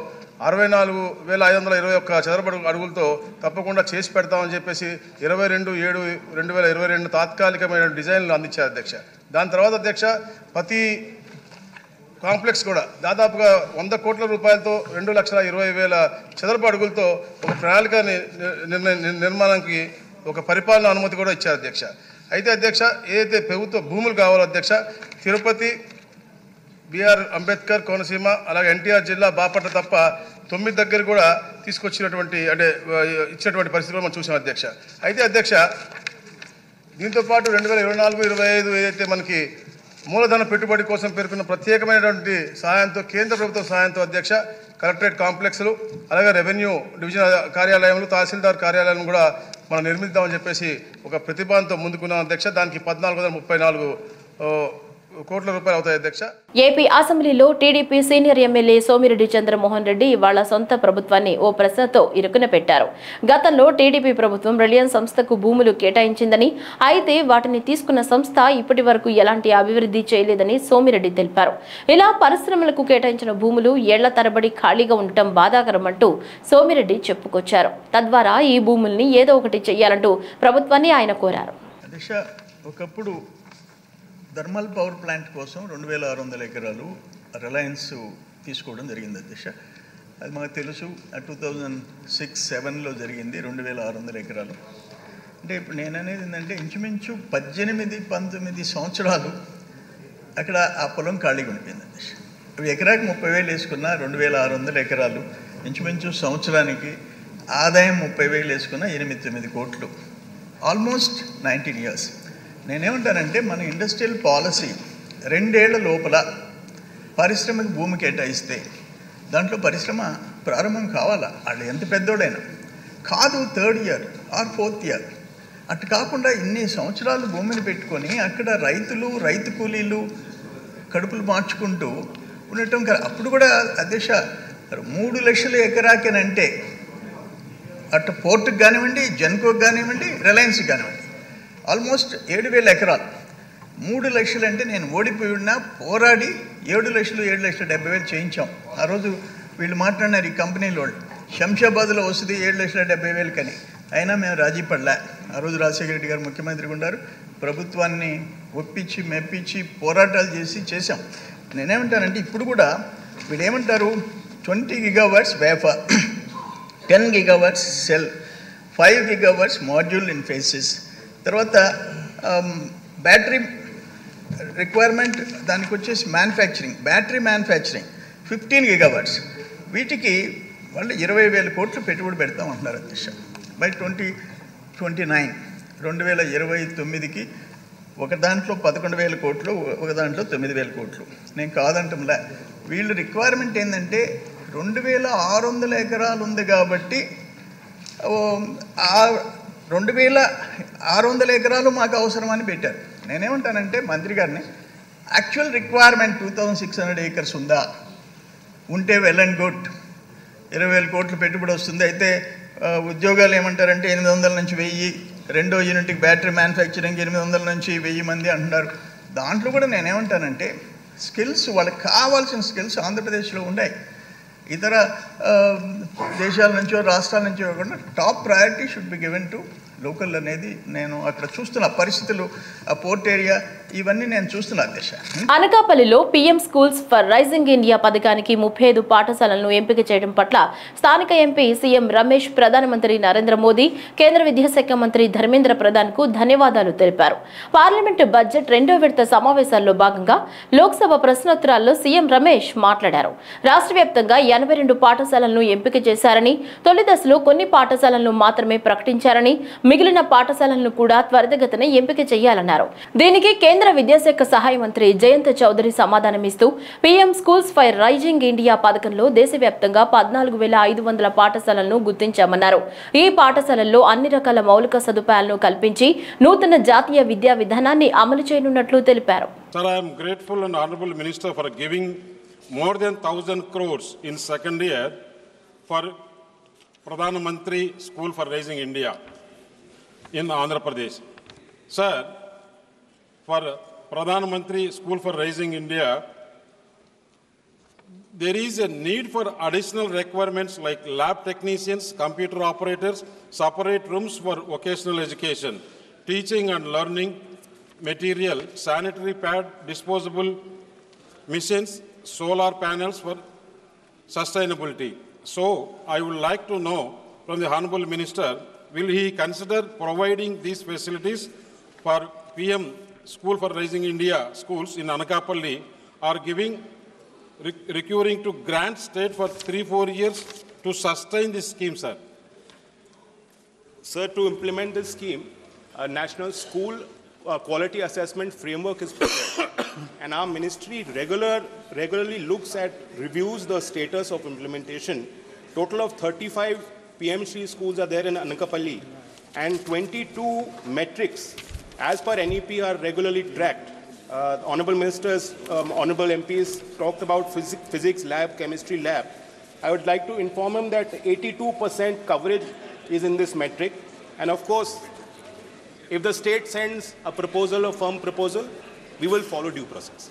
64,521 చదరపు అడుగులతో తప్పకుండా చేసి పెడతామని చెప్పేసి 22/7/2022 తాత్కాలికమైన డిజైన్లు అందించారు అధ్యక్ష. దాని తర్వాత అధ్యక్ష ప్రతి కాంప్లెక్స్ కూడా దాదాపుగా 100 కోట్ల రూపాయలతో 2,20,000 చదరపు అడుగులతో ఒక ప్రణాళిక నిర్మాణానికి ఒక పరిపాలన అనుమతి కూడా ఇచ్చారు అధ్యక్ష. అయితే అధ్యక్ష ఏదైతే ప్రభుత్వ భూములు కావాలో అధ్యక్ష తిరుపతి, బిఆర్ అంబేద్కర్ కోనసీమ, అలాగే ఎన్టీఆర్ జిల్లా బాపట్ల తప్ప 9 దగ్గర కూడా తీసుకొచ్చినటువంటి ఇచ్చినటువంటి పరిస్థితులు మనం చూసాం అధ్యక్ష. అయితే అధ్యక్ష దీంతోపాటు 2024-25 ఏదైతే మనకి మూలధన పెట్టుబడి కోసం పేర్కొన్న ప్రత్యేకమైనటువంటి సహాయంతో కేంద్ర ప్రభుత్వ సహాయంతో అధ్యక్ష కలెక్టరేట్ కాంప్లెక్స్లు, అలాగే రెవెన్యూ డివిజన్ కార్యాలయంలో, తహసీల్దార్ కార్యాలయం కూడా మనం నిర్మిద్దామని చెప్పేసి ఒక ప్రతిపాదనతో ముందుకున్నాం అధ్యక్ష. దానికి 1434 కోట్ల రూపాయలు అవుతాయి అధ్యక్ష. ఏపీ అసెంబ్లీలో TDP senior MLA Somireddy Chandramohan Reddy ఇవాళ సొంత ప్రభుత్వాన్ని ఓ ప్రశ్నతో ఇరుకున పెట్టారు. గతంలో టీడీపీ ప్రభుత్వం రిలయన్స్ సంస్థకు భూములు కేటాయించిందని, అయితే వాటిని తీసుకున్న సంస్థ ఇప్పటి వరకు ఎలాంటి అభివృద్ధి చేయలేదని సోమిరెడ్డి తెలిపారు. ఇలా పరిశ్రమలకు కేటాయించిన భూములు ఏళ్ల తరబడి ఖాళీగా ఉండటం బాధాకరమంటూ సోమిరెడ్డి చెప్పుకొచ్చారు. తద్వారా ఈ భూముల్ని ఏదో ఒకటి చేయాలంటూ ప్రభుత్వాన్ని ఆయన కోరారు. ఒకప్పుడు థర్మల్ పవర్ ప్లాంట్ కోసం 2,600 ఎకరాలు రిలయన్స్ తీసుకోవడం జరిగింది అధ్యక్ష. అది మాకు తెలుసు. 2006-07లో జరిగింది 2,600 ఎకరాలు. అంటే ఇప్పుడు నేను అనేది ఏంటంటే ఇంచుమించు 18-19 సంవత్సరాలు అక్కడ ఆ పొలం ఖాళీగా ఉండిపోయింది అధ్యక్ష. ఎకరాకి 30,000 వేసుకున్న 2,600 ఎకరాలు, ఇంచుమించు సంవత్సరానికి ఆదాయం 30,000 వేసుకున్న 8-9 కోట్లు, ఆల్మోస్ట్ 19 years. నేనేమంటానంటే మన ఇండస్ట్రియల్ పాలసీ 2 ఏళ్ల లోపల పరిశ్రమకు భూమి కేటాయిస్తే దాంట్లో పరిశ్రమ ప్రారంభం కావాలా, వాళ్ళు ఎంత పెద్దోడైనా కాదు, 3rd year are 4th year. అటు కాకుండా ఇన్ని సంవత్సరాలు భూమిని పెట్టుకొని అక్కడ రైతు కూలీలు కడుపులు మార్చుకుంటూ ఉండటం అప్పుడు కూడా అధ్యక్ష 3 లక్షల ఎకరాకేనంటే అటు పోర్టుకు కానివ్వండి, జెన్కోకి కానివ్వండి, రిలయన్స్కి కానివ్వండి ఆల్మోస్ట్ 7,000 ఎకరాలు. 3 లక్షలు అంటే నేను ఓడిపోయి ఉన్నా పోరాడి 7,70,000 చేయించాం. ఆ రోజు వీళ్ళు మాట్లాడినారు ఈ కంపెనీల వాళ్ళు, శంషాబాద్లో వస్తుంది 7,70,000 కని, అయినా మేము రాజీ పడలే. ఆ రోజు రాజశేఖర రెడ్డి గారు ముఖ్యమంత్రిగా ఉన్నారు, ప్రభుత్వాన్ని ఒప్పించి మెప్పించి పోరాటాలు చేసాం. నేనేమంటానంటే ఇప్పుడు కూడా వీళ్ళు ఏమంటారు, 20 gigawatts wafer, 10 gigawatts cell, 5 gigawatts module in faces. తర్వాత బ్యాటరీ రిక్వైర్మెంట్ దానికి వచ్చేసి బ్యాటరీ మ్యానుఫ్యాక్చరింగ్ 15 gigawatts. వీటికి వాళ్ళు 20,000 కోట్లు పెట్టుబడి పెడతాం అంటున్నారు అధ్యక్ష. బై 2029 2029కి ఒక దాంట్లో 11,000 కోట్లు, ఒక దాంట్లో 9,000 కోట్లు. నేను కాదంటంలే. వీళ్ళు రిక్వైర్మెంట్ ఏంటంటే 2,600 ఎకరాలు ఉంది కాబట్టి ఆ 2,600 ఎకరాలు మాకు అవసరమని పెట్టారు. నేనేమంటానంటే మంత్రి గారిని, యాక్చువల్ రిక్వైర్మెంట్ 2,600 acres ఉందా, ఉంటే వెల్ అండ్ గుడ్, 20,000 కోట్లు పెట్టుబడి వస్తుంది. అయితే ఉద్యోగాలు ఏమంటారంటే 800 నుంచి 1000, 2వ యూనిట్కి బ్యాటరీ మ్యానుఫ్యాక్చరింగ్ 800 నుంచి 1000 మంది అంటున్నారు. దాంట్లో కూడా నేనేమంటానంటే స్కిల్స్, వాళ్ళకి కావాల్సిన స్కిల్స్ ఆంధ్రప్రదేశ్లో ఉన్నాయి. ఇతర దేశాల నుంచో రాష్ట్రాల నుంచో కాకుండా top priority should be given to local అనేది నేను అక్కడ చూస్తున్న పరిస్థితులు, ఆ పోర్ట్ ఏరియా ఇవన్నీ నేను చూస్తున్నా అధ్యక్ష. అనకాపల్లిలో PM schools for rising India పథకానికి 35 పాఠశాలలను ఎంపిక చేయడం పట్ల స్థానిక ఎంపీ సీఎం రమేష్ ప్రధానమంత్రి నరేంద్ర మోదీ, కేంద్ర విద్యాశాఖ మంత్రి ధర్మేంద్ర ప్రధాన్ కు ధన్యవాదాలు తెలిపారు. పార్లమెంటు బడ్జెట్ 2వ విడత సమావేశాల్లో భాగంగా లోక్సభ ప్రశ్నోత్తరాల్లో సీఎం రమేష్ మాట్లాడారు. రాష్ట్ర వ్యాప్తంగా 82 పాఠశాలలను ఎంపిక చేశారని, తొలి దశలో కొన్ని పాఠశాలలను మాత్రమే ప్రకటించారని, మిగిలిన పాఠశాలలను కూడా త్వరితగతిన ఎంపిక చేయాలన్నారు. దీనికి కేంద్ర విద్యాశాఖ సహాయ మంత్రి జయంత్ చౌదరి సమాధానమిస్తూ PM schools for rising India పథకంలో దేశవ్యాప్తంగా 14,500 పాఠశాలలను గుర్తించామన్నారు. ఈ పాఠశాలల్లో అన్ని రకాల మౌలిక సదుపాయాలను కల్పించి నూతన జాతీయ విద్యా విధానాన్ని అమలు చేయనున్నట్లు తెలిపారు. Sir, I am grateful and honorable minister for giving more than 1,000 crores in second year for Pradhan Mantri School for Raising India in Andhra Pradesh. Sir, for Pradhan Mantri School for Raising India, there is a need for additional requirements like lab technicians, computer operators, separate rooms for vocational education, teaching and learning material, sanitary pad, disposable machines, solar panels for sustainability. So, I would like to know from the Honorable Minister, will he consider providing these facilities for PM School for Raising India schools in Anakapalli, or giving recurring to grant state for 3-4 years to sustain this scheme, sir? Sir, to implement this scheme, a national school quality assessment framework is prepared, and our ministry regularly looks at, reviews the status of implementation. Total of 35 PMC schools are there in Anakapalli, and 22 metrics as per NEP are regularly tracked. Honorable ministers, honorable MPs talked about physics lab, chemistry lab. I would like to inform him that 82% coverage is in this metric, and of course, if the state sends a proposal, a firm proposal, we will follow due process.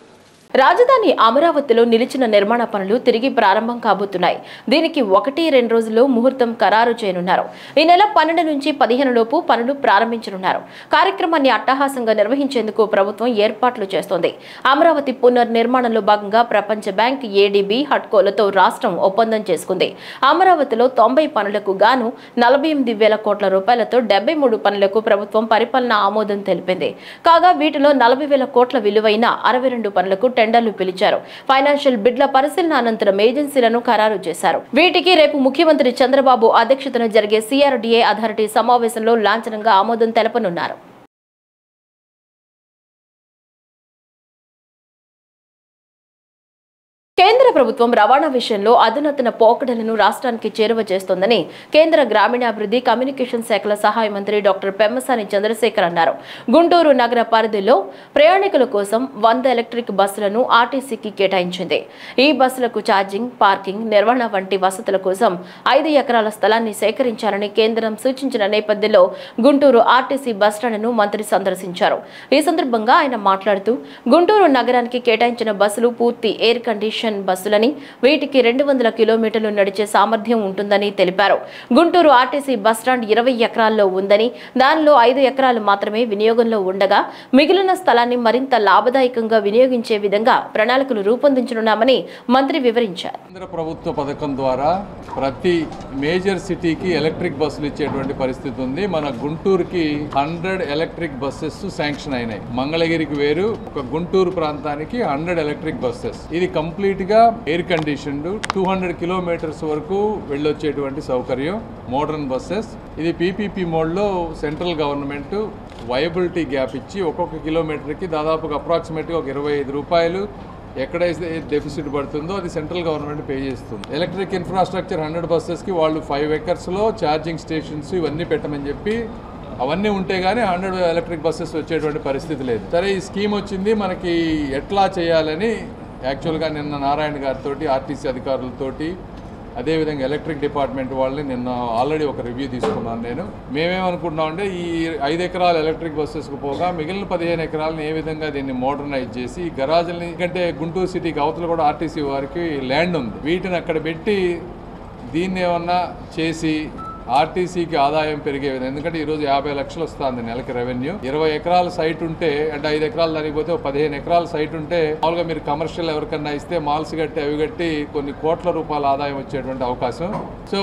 రాజధాని అమరావతిలో నిలిచిన నిర్మాణ పనులు తిరిగి ప్రారంభం కాబోతున్నాయి. దీనికి 1-2 రోజుల్లో ముహూర్తం ఖరారు చేయనున్నారు. ఈ నెల 12 నుంచి 15 లోపు పనులు ప్రారంభించనున్నారు. కార్యక్రమాన్ని అట్టహాసంగా నిర్వహించేందుకు ప్రభుత్వం ఏర్పాట్లు చేస్తోంది. అమరావతి పునర్నిర్మాణంలో భాగంగా ప్రపంచ బ్యాంక్, ఏడీబీ, హడ్కోలతో రాష్ట్రం ఒప్పందం చేసుకుంది. అమరావతిలో 90 పనులకు గాను 48,000 కోట్ల రూపాయలతో 73 పనులకు ప్రభుత్వం పరిపాలన ఆమోదం తెలిపింది. కాగా వీటిలో 40,000 కోట్ల విలువైన 62 పనులకు టెండర్లు పిలిచారు. ఫైనాన్షియల్ బిడ్ల పరిశీలన అనంతరం ఏజెన్సీలను ఖరారు చేశారు. వీటికి రేపు ముఖ్యమంత్రి చంద్రబాబు అధ్యక్షతన జరిగే CRDA అథారిటీ సమావేశంలో లాంఛనంగా ఆమోదం తెలపనున్నారు. కేంద్ర ప్రభుత్వం రవాణా విషయంలో అధునాతన పోకడలను రాష్ట్రానికి చేరువ చేస్తోందని కేంద్ర గ్రామీణాభివృద్ధి కమ్యూనికేషన్ శాఖల సహాయ మంత్రి డాక్టర్ పెమ్మసాని చంద్రశేఖర్ అన్నారు. గుంటూరు నగర పరిధిలో ప్రయాణికుల కోసం 100 ఎలక్ట్రిక్ బస్సులను ఆర్టీసీకి కేటాయించింది. ఈ బస్సులకు ఛార్జింగ్, పార్కింగ్, నిర్వహణ వంటి వసతుల కోసం 5 ఎకరాల స్థలాన్ని సేకరించాలని కేంద్రం సూచించిన నేపథ్యంలో గుంటూరు ఆర్టీసీ బస్టాండ్ను మంత్రి సందర్శించారు. ఈ సందర్భంగా ఆయన మాట్లాడుతూ గుంటూరు నగరానికి కేటాయించిన బస్సులు పూర్తి ఎయిర్ కండిషన్ బస్సులని, వీటికి 200 కిలోమీటర్లు నడిచే సామర్థ్యం ఉంటుందని తెలిపారు. గుంటూరు ఆర్టీసీ బస్టాండ్ 20 ఎకరాల్లో ఉందని, దానిలో 5 ఎకరాలు మాత్రమే వినియోగంలో ఉండగా మిగిలిన స్థలాన్ని మరింత లాభదాయకంగా వినియోగించే విధంగా ప్రణాళికలు రూపొందించనున్నామని మంత్రి వివరించారు. కేంద్ర ప్రభుత్వ పథకం ద్వారా ప్రతి మేజర్ సిటీకి ఎలక్ట్రిక్ బస్సులు ఇచ్చేటువంటి పరిస్థితి ఉంది. మన గుంటూరుకి 100 ఎలక్ట్రిక్ బస్సెస్ శాంక్షన్ అయినాయి. మంగళగిరికి వేరు, ఒక గుంటూరు ప్రాంతానికి 100 ఎలక్ట్రిక్ బస్సెస్. ఇది కంప్లీట్ గా ఎయిర్ కండిషన్డ్ 200 కిలోమీటర్స్ వరకు వెళ్ళొచ్చేటువంటి సౌకర్యం, మోడర్న్ బస్సెస్. ఇది పీపీపీ మోడ్లో సెంట్రల్ గవర్నమెంట్ వయబిలిటీ గ్యాప్ ఇచ్చి ఒక్కొక్క కిలోమీటర్కి దాదాపుగా అప్రాక్సిమేట్గా ఒక 25 రూపాయలు ఎక్కడైతే డెఫిసిట్ పడుతుందో అది సెంట్రల్ గవర్నమెంట్ పే చేస్తుంది. ఎలక్ట్రిక్ ఇన్ఫ్రాస్ట్రక్చర్ 100 బస్సెస్కి వాళ్ళు 5 ఎకర్స్లో ఛార్జింగ్ స్టేషన్స్ ఇవన్నీ పెట్టమని చెప్పి, అవన్నీ ఉంటే కానీ 100 ఎలక్ట్రిక్ బస్సెస్ వచ్చేటువంటి పరిస్థితి లేదు. సరే, ఈ స్కీమ్ వచ్చింది, మనకి ఎట్లా చేయాలని యాక్చువల్గా నిన్న నారాయణ గారితో, ఆర్టీసీ అధికారులతోటి, అదేవిధంగా ఎలక్ట్రిక్ డిపార్ట్మెంట్ వాళ్ళని నిన్న ఆల్రెడీ ఒక రివ్యూ తీసుకున్నాను నేను. మేమేమనుకుంటున్నామంటే ఈ 5 ఎకరాల ఎలక్ట్రిక్ బస్సెస్కు పోగా మిగిలిన 15 ఎకరాలను ఏ విధంగా దీన్ని మోడర్నైజ్ చేసి ఈ గరాజులని, ఎందుకంటే గుంటూరు సిటీకి అవతల కూడా ఆర్టీసీ వారికి ల్యాండ్ ఉంది, వీటిని అక్కడ పెట్టి దీన్ని ఏమన్నా చేసి ఆర్టీసీకి ఆదాయం పెరిగే విధంగా. ఎందుకంటే ఈరోజు 50 లక్షలు వస్తుంది నెలకి రెవెన్యూ. 20 ఎకరాల సైట్ ఉంటే, అంటే 5 ఎకరాలు దానికి పోతే 15 ఎకరాల సైట్ ఉంటే మామూలుగా మీరు కమర్షియల్ ఎవరికన్నా ఇస్తే మాల్స్ కట్టి అవి కట్టి కొన్ని కోట్ల రూపాయల ఆదాయం వచ్చేటువంటి అవకాశం. సో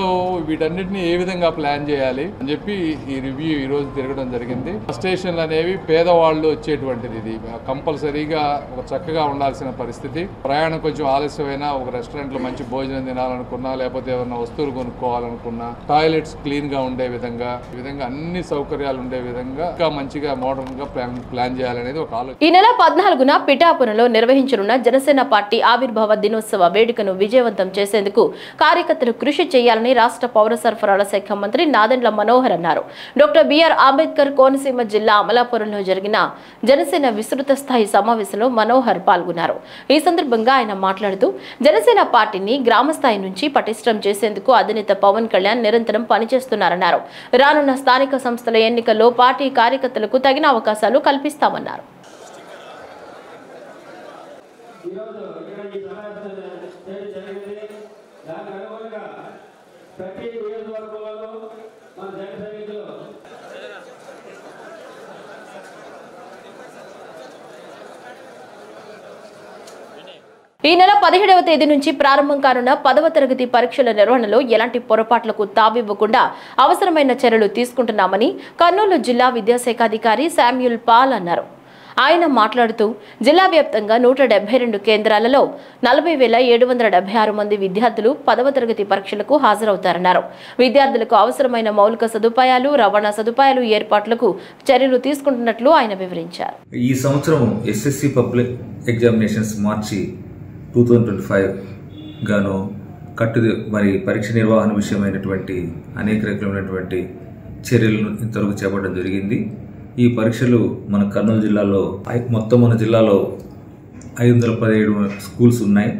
వీటన్నిటిని ఏ విధంగా ప్లాన్ చేయాలి అని చెప్పి ఈ రివ్యూ ఈ రోజు తిరగడం జరిగింది. స్టేషన్లు అనేవి పేదవాళ్ళు వచ్చేటువంటిది, ఇది కంపల్సరీగా ఒక చక్కగా ఉండాల్సిన పరిస్థితి. ప్రయాణం కొంచెం ఆలస్యమైనా ఒక రెస్టారెంట్లో మంచి భోజనం తినాలనుకున్నా, లేకపోతే ఏమన్నా వస్తువులు కొనుక్కోవాలనుకున్నా, టాయిలెట్స్ క్లీన్ గా ఉండే విధంగా, ఈ విధంగా అన్ని సౌకర్యాలు ఉండే విధంగా ఇంకా మంచిగా మోడర్న్ గా ప్లాన్ చేయాలనేది ఒక ఆలోచన. ఈ నెల 14న పిఠాపురంలో నిర్వహించనున్న జనసేన పార్టీ ఆవిర్భావ దినోత్సవ వేడుకను విజయవంతం చేసేందుకు కార్యకర్తలు కృషి చేయాలని రాష్ట్ర పౌర సరఫరాల శాఖ మంత్రి నాదెండ్ల మనోహర్ అన్నారు. డాక్టర్ బిఆర్ అంబేద్కర్ కోనసీమ జిల్లా అమలాపురంలో జరిగిన జనసేన విస్తృత స్థాయి సమావేశంలో మనోహర్ పాల్గొన్నారు. ఈ సందర్భంగా ఆయన మాట్లాడుతూ జనసేన పార్టీని గ్రామ స్థాయి నుంచి పటిష్టం చేసేందుకు అధినేత పవన్ కళ్యాణ్ నిరంతరం పనిచేస్తున్నారన్నారు. రానున్న స్థానిక సంస్థల ఎన్నికల్లో పార్టీ కార్యకర్తలకు తగిన అవకాశాలు కల్పిస్తామన్నారు. ఈ నెల 17వ తేదీ నుంచి ప్రారంభం కానున్న 10వ తరగతి పరీక్షల నిర్వహణలో ఎలాంటి పొరపాట్లకు తావివ్వకుండా అవసరమైన చర్యలు తీసుకుంటున్నామని కర్నూలు జిల్లా విద్యాశాఖ అధికారి శామ్యూల్ పాల్ అన్నారు. ఆయన మాట్లాడుతూ జిల్లా వ్యాప్తంగా 172 కేంద్రాలలో 40,776 మంది విద్యార్థులు 10వ తరగతి పరీక్షలకు హాజరవుతారన్నారు. విద్యార్థులకు అవసరమైన మౌలిక సదుపాయాలు, రవాణా సదుపాయాలు ఏర్పాట్లకు చర్యలు తీసుకుంటున్నట్లు ఆయన వివరించారు. ఈ సంవత్సరం ఎస్ఎస్సి పబ్లిక్ ఎగ్జామినేషన్స్ మార్చి 2025 గాను మరి పరీక్ష నిర్వహణ విషయమైనటువంటి అనేక రకమైనటువంటి చర్యలను ఇంతవరకు చేపట్టడం జరిగింది. ఈ పరీక్షలు మన కర్నూలు జిల్లాలో మొత్తం మన జిల్లాలో 517 స్కూల్స్ ఉన్నాయి.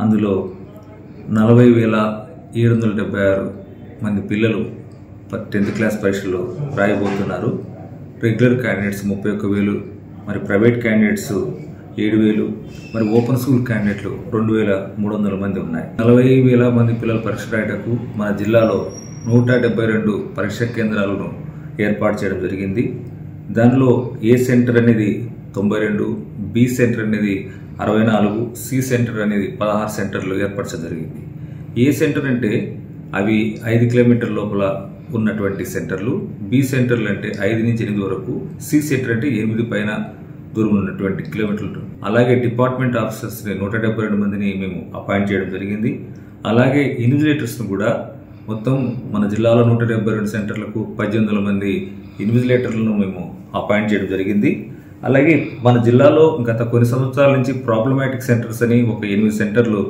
అందులో 40,776 మంది పిల్లలు 10th క్లాస్ పరీక్షలు రాయబోతున్నారు. రెగ్యులర్ క్యాండిడేట్స్ 31,000, మరి ప్రైవేట్ క్యాండిడేట్స్ 7,000, మరి ఓపెన్ స్కూల్ క్యాండిడేట్లు 2,300 మంది ఉన్నాయి. 40,000 మంది పిల్లలు పరీక్ష రాయటకు మన జిల్లాలో 172 పరీక్షా కేంద్రాలను ఏర్పాటు చేయడం జరిగింది. దానిలో ఏ సెంటర్ అనేది 92, బి సెంటర్ అనేది 64, సి సెంటర్ అనేది 16 సెంటర్లు ఏర్పరచడం జరిగింది. ఏ సెంటర్ అంటే అవి 5 కిలోమీటర్ల లోపల ఉన్నటువంటి సెంటర్లు, బి సెంటర్లు అంటే 5 నుంచి 8 వరకు, సి సెంటర్ అంటే 8 పైన దూరం ఉన్నటువంటి కిలోమీటర్లు. అలాగే డిపార్ట్మెంట్ ఆఫీసర్స్ని 172 మందిని మేము అపాయింట్ చేయడం జరిగింది. అలాగే ఇన్విజిలేటర్స్ను కూడా మొత్తం మన జిల్లాలో 172 సెంటర్లకు 1800 మంది ఇన్విజిలేటర్లను మేము అపాయింట్ చేయడం జరిగింది. అలాగే మన జిల్లాలో గత కొన్ని సంవత్సరాల నుంచి ప్రాబ్లమాటిక్ సెంటర్స్ అని ఒక 8 సెంటర్లు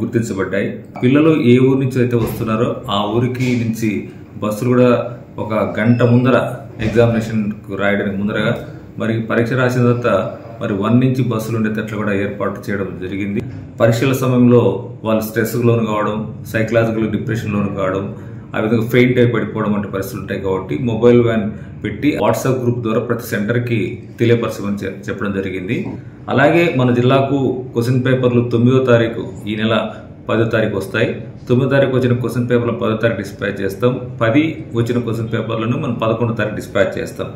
గుర్తించబడ్డాయి. పిల్లలు ఏ ఊరి నుంచి అయితే వస్తున్నారో ఆ ఊరికి నుంచి బస్సులు కూడా ఒక గంట ముందర ఎగ్జామినేషన్కు రాయడానికి ముందరగా మరి పరీక్ష రాసిన తర్వాత మరి 1 నుంచి బస్సులు ఉండేటట్లు కూడా ఏర్పాటు చేయడం జరిగింది. పరీక్షల సమయంలో వాళ్ళు స్ట్రెస్కు లోను కావడం, సైకలాజికల్ డిప్రెషన్ లోను కావడం, ఆ విధంగా ఫెయింట్ అయి పడిపోవడం వంటి పరిస్థితులు ఉంటాయి. కాబట్టి మొబైల్ వ్యాన్ పెట్టి వాట్సాప్ గ్రూప్ ద్వారా ప్రతి సెంటర్కి తెలియపరచమని చెప్పడం జరిగింది. అలాగే మన జిల్లాకు క్వశ్చన్ పేపర్లు 9వ తారీఖు ఈ నెల 10వ తారీఖు వస్తాయి. 9వ తారీఖు వచ్చిన క్వశ్చన్ పేపర్లు 10వ తారీఖు డిస్పాచ్ చేస్తాం. 10 వచ్చిన క్వశ్చన్ పేపర్లను మనం 11వ తారీఖు డిస్పాచ్ చేస్తాం.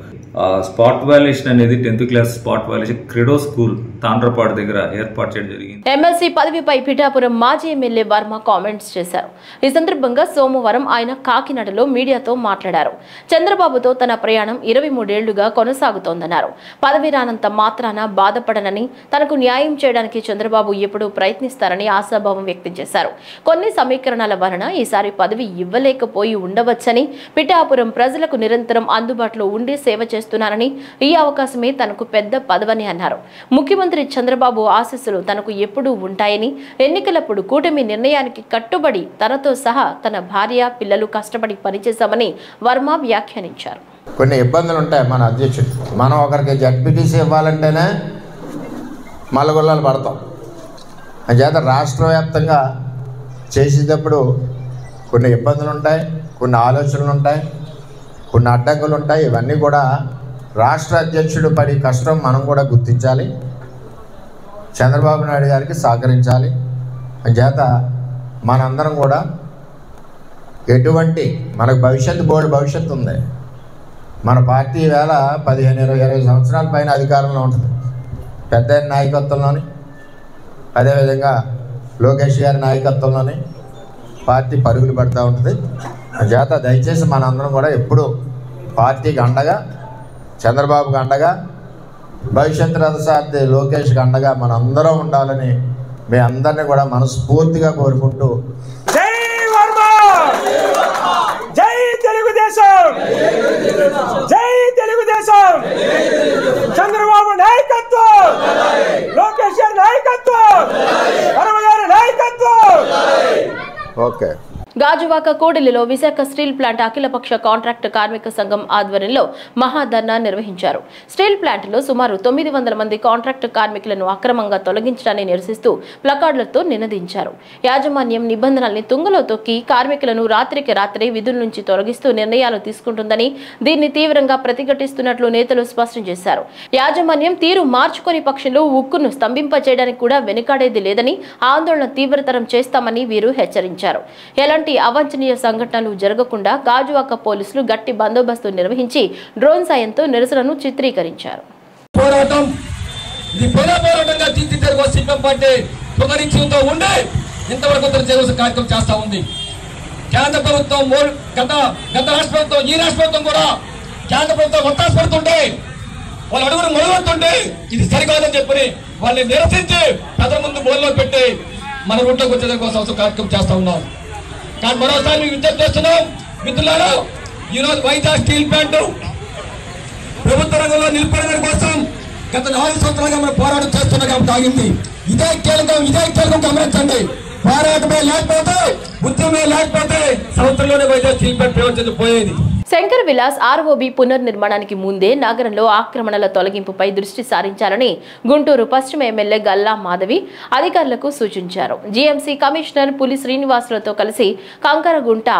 స్పాట్ వాల్యుయేషన్ అనేది 10th class spot valuation క్రెడో school Tandrapadu దగ్గర ఏర్పాటు చేయడం జరిగింది. ఎమ్మెల్సీ పదవిపై పిఠాపురం మాజీ ఎమ్మెల్యే వర్మ కామెంట్స్ చేశారు. ఈ సందర్భంగా సోమవారం ఆయన కాకినాడలో మీడియాతో మాట్లాడారు. చంద్రబాబుతో తన ప్రయాణం 23 ఏళ్లుగా కొనసాగుతోందన్నారు. పదవి రానంత మాత్రాన బాధపడనని, తనకు న్యాయం చేయడానికి చంద్రబాబు ఎప్పుడూ ప్రయత్నిస్తారని ఆశాభావం వ్యక్తం చేశారు. కొన్ని సమీకరణాల వలన ఈసారి పదవి ఇవ్వలేకపోయి ఉండవచ్చని, పిఠాపురం ప్రజలకు నిరంతరం అందుబాటులో ఉండి సేవ చేస్తున్నారని, ఈ అవకాశమే తనకు పెద్ద పదవని అన్నారు. ముఖ్యమంత్రి చంద్రబాబు ఆశీస్సులు తనకు ఎప్పుడూ ఉంటాయని, ఎన్నికలప్పుడు కూటమి నిర్ణయానికి కట్టుబడి తనతో సహా తన భార్య, పిల్లలు కష్టపడి పనిచేశామని వర్మ వ్యాఖ్యానించారు. కొన్ని ఇబ్బందులు ఉంటాయి మన అధ్యక్షుడు. మనం ఒకరికి జడ్పీటీసీ ఇవ్వాలంటేనే మల్లగొల్లాలు పడతాం. అంచేత రాష్ట్ర వ్యాప్తంగా చేసేటప్పుడు కొన్ని ఇబ్బందులు ఉంటాయి, కొన్ని ఆలోచనలు ఉంటాయి, కొన్ని అడ్డంకులు ఉంటాయి. ఇవన్నీ కూడా రాష్ట్ర అధ్యక్షుడు పడి కష్టం మనం కూడా గుర్తించాలి, చంద్రబాబు నాయుడు గారికి సహకరించాలి. అంచేత మనందరం కూడా ఎటువంటి మనకు బోర్డు భవిష్యత్తు ఉంది. మన పార్టీ వేళ 15-20 సంవత్సరాల పైన అధికారంలో ఉంటుంది. పెద్ద నాయకత్వంలోని, అదేవిధంగా లోకేష్ గారి నాయకత్వంలోని పార్టీ పరుగులు పడుతూ ఉంటుంది. చేత దయచేసి మనందరం కూడా ఎప్పుడు పార్టీకి అండగా, చంద్రబాబుకి అండగా, భవిష్యత్ రథసారథి లోకేష్కి అండగా మనందరం ఉండాలని మీ అందరినీ కూడా మనస్ఫూర్తిగా కోరుకుంటూ జై వర్మ, జై తెలుగుదేశం, జై తెలుగుదేశం, చంద్రబాబు నాయకత్వం, లోకేష్ గారి నాయకత్వం, వర్మ గారి నాయకత్వం. ఓకే. గాజువాక కోడలిలో విశాఖ స్టీల్ ప్లాంట్ అఖిలపక్ష కాంట్రాక్ట్ కార్మిక సంఘం ఆధ్వర్యంలో మహాధర్నా నిర్వహించారు. స్టీల్ ప్లాంట్లో సుమారు 900 మంది కాంట్రాక్ట్ కార్మికులను అక్రమంగా తొలగించడాన్ని నిరసిస్తూ ప్లకార్డులతో నినదించారు. యాజమాన్యం నిబంధనల్ని తుంగలో తొక్కి కార్మికులను రాత్రికి రాత్రి విధుల నుంచి తొలగిస్తూ నిర్ణయాలు తీసుకుంటుందని, దీన్ని తీవ్రంగా ప్రతిఘటిస్తున్నట్లు నేతలు స్పష్టం చేశారు. యాజమాన్యం తీరు మార్చుకొని పక్షంలో ఉక్కును స్తంభింపచేయడానికి కూడా వెనుకాడేది లేదని, ఆందోళన తీవ్రతరం చేస్తామని వీరు హెచ్చరించారు. ఎలాంటి అవాంఛనీయ సంఘటనలు జరగకుండా గాజువాక పోలీసులు గట్టి బందోబస్తు నిర్వహించి డ్రోన్ సాయంతో నిరసనను చిత్రీకరించారు. పోరాటం ఇది పోరాటంగా తీర్చిదిద్దే సిపిఎం పార్టీ పొగరించుతో ఉండి ఇంతవరకు చేయవలసిన కార్యక్రమం చేస్తా ఉంది. కేంద్ర ప్రభుత్వం గత రాష్ట్ర ప్రభుత్వం, ఈ రాష్ట్ర ప్రభుత్వం కూడా కేంద్ర ప్రభుత్వం ఒత్తాసపడుతుంటే, వాళ్ళు అడుగును మొదలుపెడుతుంటే ఇది సరికాదని చెప్పి వాళ్ళని నిరసించి ప్రజల ముందు బోర్లో పెట్టి మన రూట్లోకి వచ్చేదాని కోసం కార్యక్రమం చేస్తా ఉన్నాం. కానీ మరోసారి మేము విజ్ఞప్తి చేస్తున్నాం మిత్రులారా, ఈరోజు వైజాగ్ స్టీల్ ప్లాంట్ ప్రభుత్వ రంగంలో నిలిపేయడం కోసం గత 4 సంవత్సరాలుగా మనం పోరాటం చేస్తున్నాం కాబట్టి ఆగింది. ఇదే కీలకం గమనించండి. పోరాటమే లేకపోతే, ఉద్యమే లేకపోతే సంవత్సరంలోనే వైజాగ్ స్టీల్ ప్లాంట్ ప్రయోజనం పోయేది. శంకర్ విలాస్ ఆర్ఓబి పునర్నిర్మాణానికి ముందే నగరంలో ఆక్రమణల తొలగింపుపై దృష్టి సారించాలని గుంటూరు పశ్చిమ ఎమ్మెల్యే గల్లా మాధవి అధికారులకు సూచించారు. జీఎంసీ కమిషనర్ పులి శ్రీనివాసులతో కలిసి Kankaragunta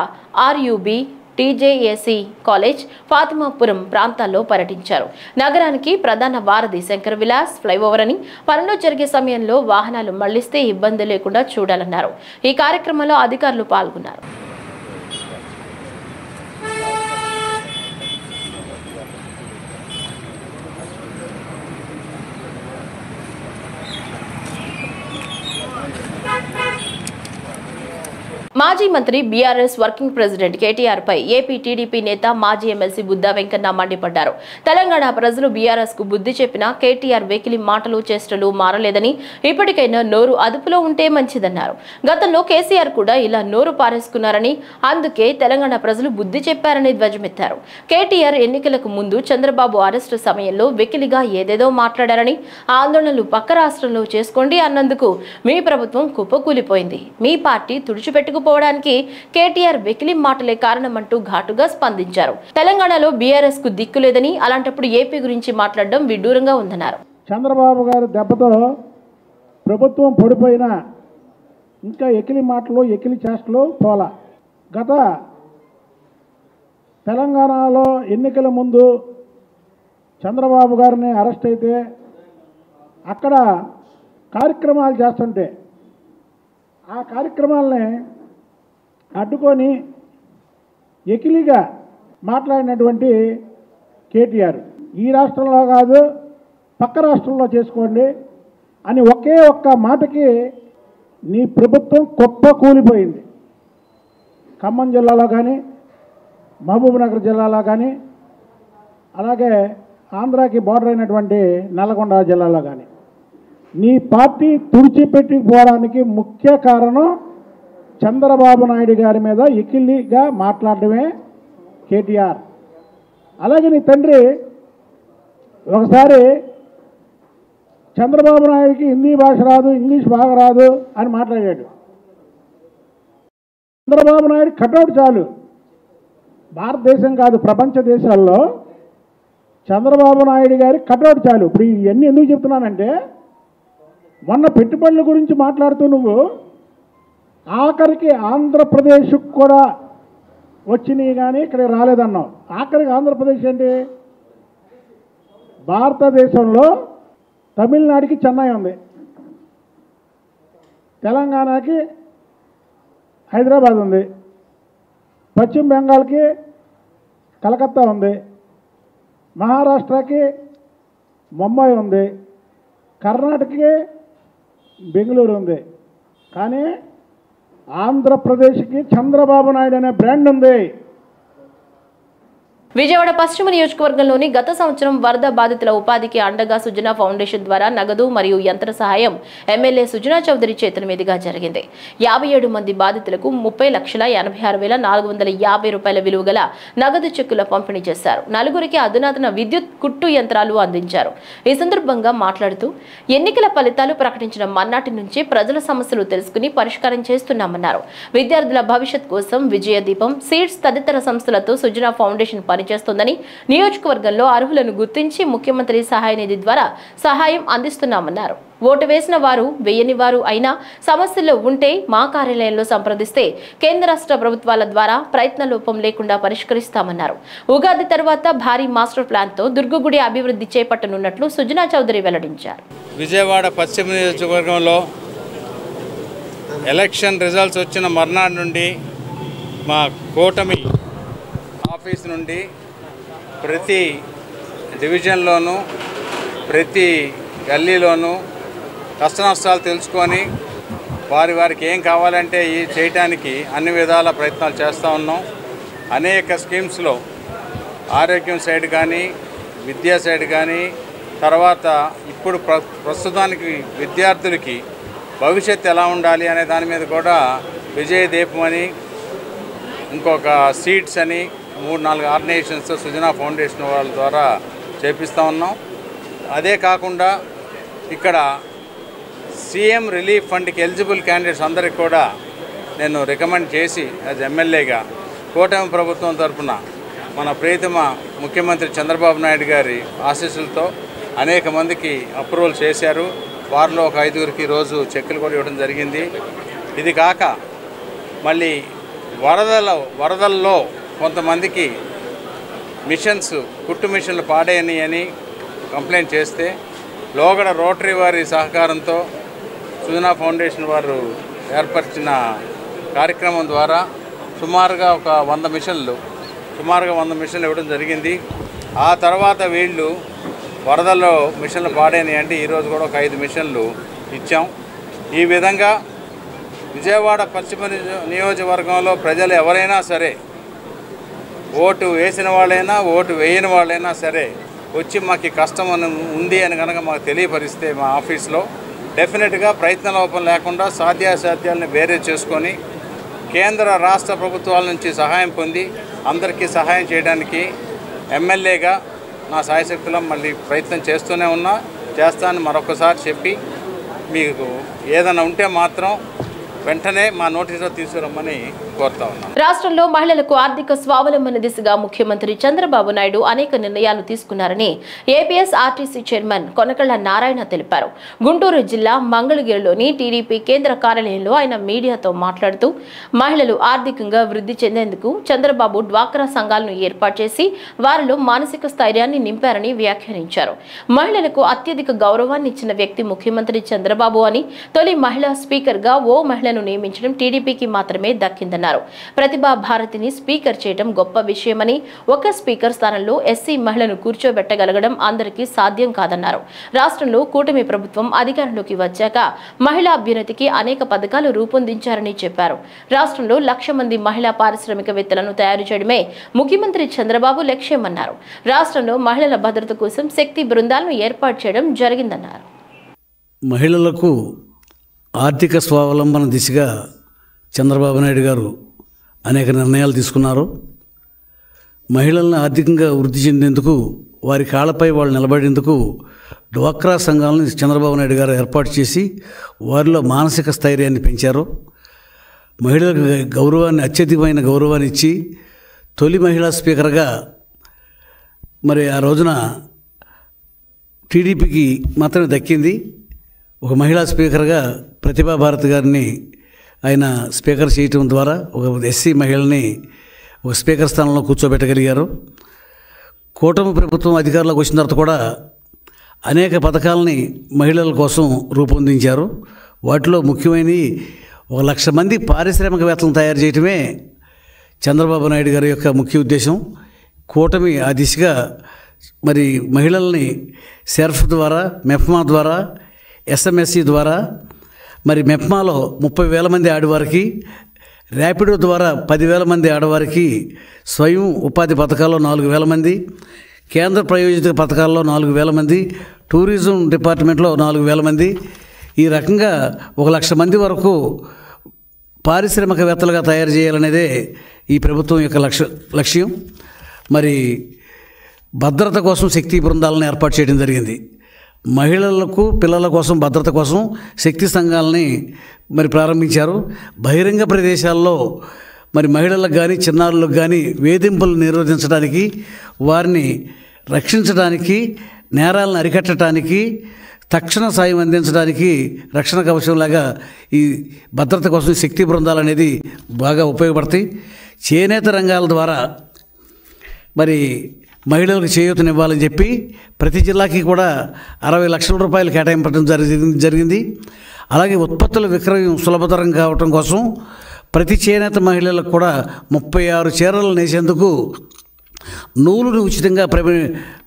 RUB, TJAC college, Fatimapuram ప్రాంతాల్లో పర్యటించారు. నగరానికి ప్రధాన వారధి శంకర్ విలాస్ ఫ్లైఓవర్ అని, పనులు జరిగే సమయంలో వాహనాలు మళ్లిస్తే ఇబ్బంది లేకుండా చూడాలన్నారు. ఈ కార్యక్రమంలో అధికారులు పాల్గొన్నారు. మాజీ మంత్రి బీఆర్ఎస్ వర్కింగ్ ప్రెసిడెంట్ కేటీఆర్ పై ఏపీ టీడీపీ నేత మాజీ ఎమ్మెల్సీ బుద్దా వెంకన్న మండిపడ్డారు. తెలంగాణ ప్రజలు బీఆర్ఎస్ కు బుద్ధి చెప్పినా కేటీఆర్ వెకిలి మాటలు చేష్టలు మారలేదని, ఇప్పటికైనా నోరు అదుపులో ఉంటే మంచిదన్నారు. గతంలో కేసీఆర్ కూడా ఇలా నోరు పారేసుకున్నారని, అందుకే తెలంగాణ ప్రజలు బుద్ధి చెప్పారని ధ్వజమెత్తారు. కేటీఆర్ ఎన్నికలకు ముందు చంద్రబాబు అరెస్టు సమయంలో వెకిలిగా ఏదేదో మాట్లాడారని, ఆందోళనలు పక్క రాష్ట్రంలో చేసుకోండి అన్నందుకు మీ ప్రభుత్వం కుప్పకూలిపోయింది, మీ పార్టీ తుడిచిపెట్టుకుపోవడానికి కేటీఆర్ వెకిలి మాటలే కారణమంటూ ఘాటుగా స్పందించారు. తెలంగాణలో బీఆర్ఎస్ కు దిక్కు లేదని, అలాంటప్పుడు ఏపీ గురించి మాట్లాడడం విడ్డూరంగా ఉందన్నారు. చంద్రబాబు గారు దెబ్బతో ప్రభుత్వం పడిపోయినా ఇంకా ఎకిలి మాటలు ఎకిలి చేష్టలు పోలా. గత తెలంగాణలో ఎన్నికల ముందు చంద్రబాబు గారిని అరెస్ట్ అయితే అక్కడ కార్యక్రమాలు చేస్తుంటే ఆ కార్యక్రమాలని అడ్డుకొని ఎకిలిగా మాట్లాడినటువంటి కేటీఆర్ ఈ రాష్ట్రంలో కాదు పక్క రాష్ట్రంలో చేసుకోండి అని ఒకే ఒక్క మాటకి నీ ప్రభుత్వం కుప్ప కూలిపోయింది. ఖమ్మం జిల్లాలో కానీ మహబూబ్నగర్ జిల్లాలో కానీ అలాగే ఆంధ్రాకి బార్డర్ అయినటువంటి నల్గొండ జిల్లాలో కానీ నీ పార్టీ తుడిచిపెట్టుకుపోవడానికి ముఖ్య కారణం చంద్రబాబు నాయుడు గారి మీద ఎకిలిగా మాట్లాడటమే కేటీఆర్. అలాగే నీ తండ్రి ఒకసారి చంద్రబాబు నాయుడికి హిందీ భాష రాదు, ఇంగ్లీష్ బాగా రాదు అని మాట్లాడాడు. చంద్రబాబు నాయుడు కటౌట్ చాలు, భారతదేశం కాదు ప్రపంచ దేశాల్లో చంద్రబాబు నాయుడు గారి కటౌట్ చాలు. ఇప్పుడు ఇవన్నీ ఎందుకు చెప్తున్నానంటే, మొన్న పెట్టుబడుల గురించి మాట్లాడుతూ నువ్వు ఆఖరికి ఆంధ్రప్రదేశ్కు కూడా వచ్చినాయి కానీ ఇక్కడికి రాలేదన్నావు. ఆఖరికి ఆంధ్రప్రదేశ్ ఏంటి? భారతదేశంలో తమిళనాడుకి చెన్నై ఉంది, తెలంగాణకి హైదరాబాద్ ఉంది, పశ్చిమ బెంగాల్కి కలకత్తా ఉంది, మహారాష్ట్రకి ముంబై ఉంది, కర్ణాటకకి బెంగళూరు ఉంది. కానీ ఆంధ్రప్రదేశ్కి చంద్రబాబు నాయుడు అనే బ్రాండ్ ఉంది. విజయవాడ పశ్చిమ నియోజకవర్గంలోని గత సంవత్సరం వరద బాధితుల ఉపాధికి అండగా సుజనా ఫౌండేషన్ ద్వారా నగదు మరియు యంత్ర సహాయం ఎమ్మెల్యే సుజనా చౌదరి చేతుల మీదుగా జరిగింది. 57 మంది బాధితులకు 30,86,450 రూపాయల విలువ గల నగదు చెక్కుల పంపిణీ చేశారు. 4గురికి అధునాతన విద్యుత్ కుట్టు యంత్రాలు అందించారు. ఈ సందర్భంగా మాట్లాడుతూ ఎన్నికల ఫలితాలు ప్రకటించిన మన్నాటి నుంచి ప్రజల సమస్యలు తెలుసుకుని పరిష్కారం చేస్తున్నామన్నారు. విద్యార్థుల భవిష్యత్ కోసం విజయ దీపం, సీడ్స్ తదితర సంస్థలతో సుజనా ఫౌండేషన్ పనిచేస్తోందని, నియోజకవర్గంలో అర్హులను గుర్తించి ముఖ్యమంత్రి సహాయ నిధి ద్వారా సహాయం అందిస్తున్నామన్నారు. ఓటు వేసిన వారు వేయని వారు అయినా సమస్యలు ఉంటే మా కార్యాలయంలో సంప్రదిస్తే కేంద్ర రాష్ట్ర ప్రభుత్వాల ద్వారా ప్రయత్న లోపం లేకుండా పరిష్కరిస్తామన్నారు. ఉగాది తర్వాత భారీ మాస్టర్ ప్లాన్తో దుర్గగుడి అభివృద్ధి చేపట్టనున్నట్లు సుజనా చౌదరి వెల్లడించారు. విజయవాడ పశ్చిమ నియోజకవర్గంలో ఎలక్షన్ రిజల్ట్స్ వచ్చిన మర్నాడు నుండి మా కూటమి ఆఫీస్ నుండి ప్రతి డివిజన్లోనూ ప్రతి గల్లీలోనూ కష్ట నష్టాలు తెలుసుకొని వారికి ఏం కావాలంటే ఈ చేయటానికి అన్ని విధాల ప్రయత్నాలు చేస్తూ ఉన్నాం. అనేక స్కీమ్స్లో ఆరోగ్యం సైడ్ కానీ విద్యా సైడ్ కానీ తర్వాత ఇప్పుడు ప్రస్తుతానికి విద్యార్థులకి భవిష్యత్తు ఎలా ఉండాలి అనే దాని మీద కూడా విజయ దీపం అని ఇంకొక సీట్స్ అని 3-4 ఆర్గనైజేషన్స్ సుజనా ఫౌండేషన్ వాళ్ళ ద్వారా చేపిస్తూ ఉన్నాం. అదే కాకుండా ఇక్కడ సీఎం రిలీఫ్ ఫండ్కి ఎలిజిబుల్ క్యాండిడేట్స్ అందరికి కూడా నేను రికమెండ్ చేసి యాజ్ ఎమ్మెల్యేగా కూటమి ప్రభుత్వం తరఫున మన ప్రియతమ ముఖ్యమంత్రి చంద్రబాబు నాయుడు గారి ఆశీస్సులతో అనేక మందికి అప్రూవల్ చేశారు. వారిలో ఒక 5గురికి రోజు చెక్కులు కూడా ఇవ్వడం జరిగింది. ఇది కాక మళ్ళీ వరదల్లో కొంతమందికి మిషన్స్ కుట్టు మిషన్లు పాడైనాయి అని కంప్లైంట్ చేస్తే లోగడ రోటరీ వారి సహకారంతో సుజనా ఫౌండేషన్ వారు ఏర్పరిచిన కార్యక్రమం ద్వారా సుమారుగా 100 మిషన్లు ఇవ్వడం జరిగింది. ఆ తర్వాత వీళ్ళు వరదల్లో మిషన్లు పాడైనాయి అంటే ఈరోజు కూడా ఒక 5 మిషన్లు ఇచ్చాం. ఈ విధంగా విజయవాడ పశ్చిమ నియోజకవర్గంలో ప్రజలు ఎవరైనా సరే, ఓటు వేసిన వాళ్ళైనా ఓటు వేయని వాళ్ళైనా సరే వచ్చి మాకు కష్టం ఉంది అని కనుక మాకు తెలియపరిస్తే మా ఆఫీస్లో డెఫినెట్గా ప్రయత్న లోపం లేకుండా సాధ్యాసాధ్యాలను బేరే చేసుకొని కేంద్ర రాష్ట్ర ప్రభుత్వాల నుంచి సహాయం పొంది అందరికీ సహాయం చేయడానికి ఎమ్మెల్యేగా నా సాయశక్తులు మళ్ళీ ప్రయత్నం చేస్తానని మరొకసారి చెప్పి మీకు ఏదైనా ఉంటే మాత్రం వెంటనే మా నోటీసులో తీసుకురమ్మని కోరుతా ఉన్నాం. రాష్ట్రంలో మహిళలకు ఆర్థిక స్వావలంబన దిశగా ముఖ్యమంత్రి చంద్రబాబు నాయుడు అనేక నిర్ణయాలు తీసుకున్నారని APS RTC chairman Konakalla Narayana తెలిపారు. గుంటూరు జిల్లా మంగళగిరిలోని టీడీపీ కేంద్ర కార్యాలయంలో ఆయన మీడియాతో మాట్లాడుతూ మహిళలు ఆర్థికంగా వృద్ధి చెందేందుకు చంద్రబాబు డ్వాక్రా సంఘాలను ఏర్పాటు చేసి వారిలో మానసిక స్థైర్యాన్ని నింపారని వ్యాఖ్యానించారు. మహిళలకు అత్యధిక గౌరవాన్ని ఇచ్చిన వ్యక్తి ముఖ్యమంత్రి చంద్రబాబు అని, తొలి మహిళా స్పీకర్ గా ఓ మహిళను నియమించడం టీడీపీకి మాత్రమే దక్కిందన్నారు. ప్రతిభా భారతిని స్పీకర్ చేయడం గొప్ప విషయమని, ఒక స్పీకర్ స్థానంలో ఎస్సీ మహిళను కూర్చోబెట్టగలగడం అందరికీ సాధ్యం కాదన్నారు. రాష్ట్రంలో కూటమి ప్రభుత్వం అధికారంలోకి వచ్చాక మహిళా అభ్యున్నతికి అనేక పథకాలు రూపొందించారని చెప్పారు. రాష్ట్రంలో 1,00,000 మంది మహిళా పారిశ్రామికవేత్తలను తయారు చేయడమే ముఖ్యమంత్రి చంద్రబాబు లక్ష్యమన్నారు. రాష్ట్రంలో మహిళల భద్రత కోసం శక్తి బృందాలను ఏర్పాటు చేయడం జరిగిందన్నారు. మహిళలకు ఆర్థిక స్వావలంబన దిశగా చంద్రబాబు నాయుడు గారు అనేక నిర్ణయాలు తీసుకున్నారు. మహిళలను ఆర్థికంగా వృద్ధి చెందేందుకు, వారి కాళ్ళపై వాళ్ళు నిలబడేందుకు డ్వాక్రా సంఘాలను చంద్రబాబు నాయుడు గారు ఏర్పాటు చేసి వారిలో మానసిక స్థైర్యాన్ని పెంచారు. మహిళలకు గౌరవాన్ని, అత్యధికమైన గౌరవాన్ని ఇచ్చి తొలి మహిళా స్పీకర్గా మరి ఆ రోజున టీడీపీకి మాత్రమే దక్కింది. ఒక మహిళా స్పీకర్గా ప్రతిభా భారతి గారిని ఆయన స్పీకర్ చేయటం ద్వారా ఒక ఎస్సీ మహిళని ఒక స్పీకర్ స్థానంలో కూర్చోబెట్టగలిగారు. కూటమి ప్రభుత్వం అధికారంలోకి వచ్చిన తర్వాత కూడా అనేక పథకాలని మహిళల కోసం రూపొందించారు. వాటిలో ముఖ్యమైనవి 1,00,000 మంది పారిశ్రామికవేత్తలను తయారు చేయటమే చంద్రబాబు నాయుడు గారి యొక్క ముఖ్య ఉద్దేశం. కూటమి ఆ దిశగా మరి మహిళల్ని సెర్ఫ్ ద్వారా, మెప్మా ద్వారా, ఎస్ఎంఎస్సి ద్వారా, మరి మెప్మాలో 30,000 మంది ఆడవారికి, ర్యాపిడో ద్వారా 10,000 మంది ఆడవారికి, స్వయం ఉపాధి పథకాల్లో 4,000 మంది, కేంద్ర ప్రాయోజిత పథకాల్లో 4,000 మంది, టూరిజం డిపార్ట్మెంట్లో 4,000 మంది, ఈ రకంగా 1,00,000 మంది వరకు పారిశ్రామికవేత్తలుగా తయారు చేయాలనేదే ఈ ప్రభుత్వం యొక్క లక్ష్యం. మరి భద్రత కోసం శక్తి బృందాలను ఏర్పాటు చేయడం జరిగింది. మహిళలకు, పిల్లల కోసం భద్రత కోసం శక్తి సంఘాలని మరి ప్రారంభించారు. బహిరంగ ప్రదేశాల్లో మరి మహిళలకు కానీ చిన్నారులకు కానీ వేధింపులు నిరోధించడానికి, వారిని రక్షించడానికి, నేరాలను అరికట్టడానికి, తక్షణ సాయం అందించడానికి రక్షణ కవచంలాగా ఈ భద్రత కోసం శక్తి బృందాలు అనేది బాగా ఉపయోగపడతాయి. చేనేత రంగాల ద్వారా మరి మహిళలకు చేయూతనివ్వాలని చెప్పి ప్రతి జిల్లాకి కూడా 60 లక్షల రూపాయలు కేటాయించడం జరిగింది. అలాగే ఉత్పత్తుల విక్రయం సులభతరం కావటం కోసం ప్రతి చేనేత మహిళలకు కూడా 36 చీరలు నేసేందుకు నూలును ఉచితంగా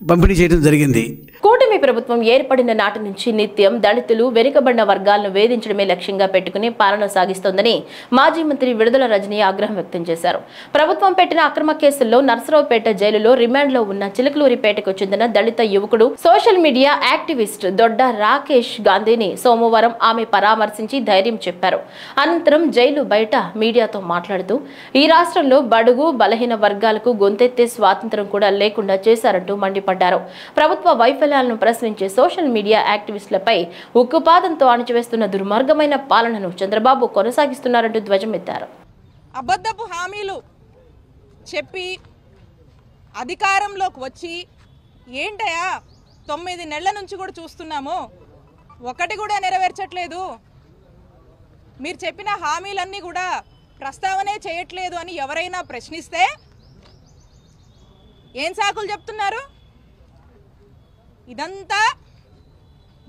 పంపిణీ చేయడం జరిగింది. కూటమి ప్రభుత్వం ఏర్పడిన నాటి నుంచి నిత్యం దళితులు, వెనుకబడిన వర్గాలను వేధించడమే లక్ష్యంగా పెట్టుకుని పాలన సాగిస్తోందని మాజీ మంత్రి విడుదల రజనీ ఆగ్రహం వ్యక్తం చేశారు. ప్రభుత్వం పెట్టిన అక్రమ కేసుల్లో నర్సరావుపేట జైలులో రిమాండ్లో ఉన్న చిలకలూరిపేటకు చెందిన దళిత యువకుడు, social media activist Dodda Rakesh గాంధీని సోమవారం ఆమె పరామర్శించి ధైర్యం చెప్పారు. అనంతరం జైలు బయట మీడియాతో మాట్లాడుతూ ఈ రాష్ట్రంలో బడుగు, బలహీన వర్గాలకు గొంతెత్తే స్వాతంత్రం కూడా లేకుండా చేశారంటూ మండిపడ్డారు. ప్రభుత్వ వైఫల్యాలను ప్రశ్నించే సోషల్ మీడియా యాక్టివిస్టులపై ఉక్కుపాదంతో అణచివేస్తున్న దుర్మార్గమైన పాలనను చంద్రబాబు కొనసాగిస్తున్నారంటూ ధ్వజమెత్తారు. అబద్ధపు హామీలు చెప్పి అధికారంలోకి వచ్చి ఏంటయా 9 నెలల నుంచి కూడా చూస్తున్నాము, ఒకటి కూడా నెరవేర్చట్లేదు, మీరు చెప్పిన హామీలన్నీ కూడా ప్రస్తావనే చేయట్లేదు అని ఎవరైనా ప్రశ్నిస్తే ఏం సాకులు చెప్తున్నారు? ఇదంతా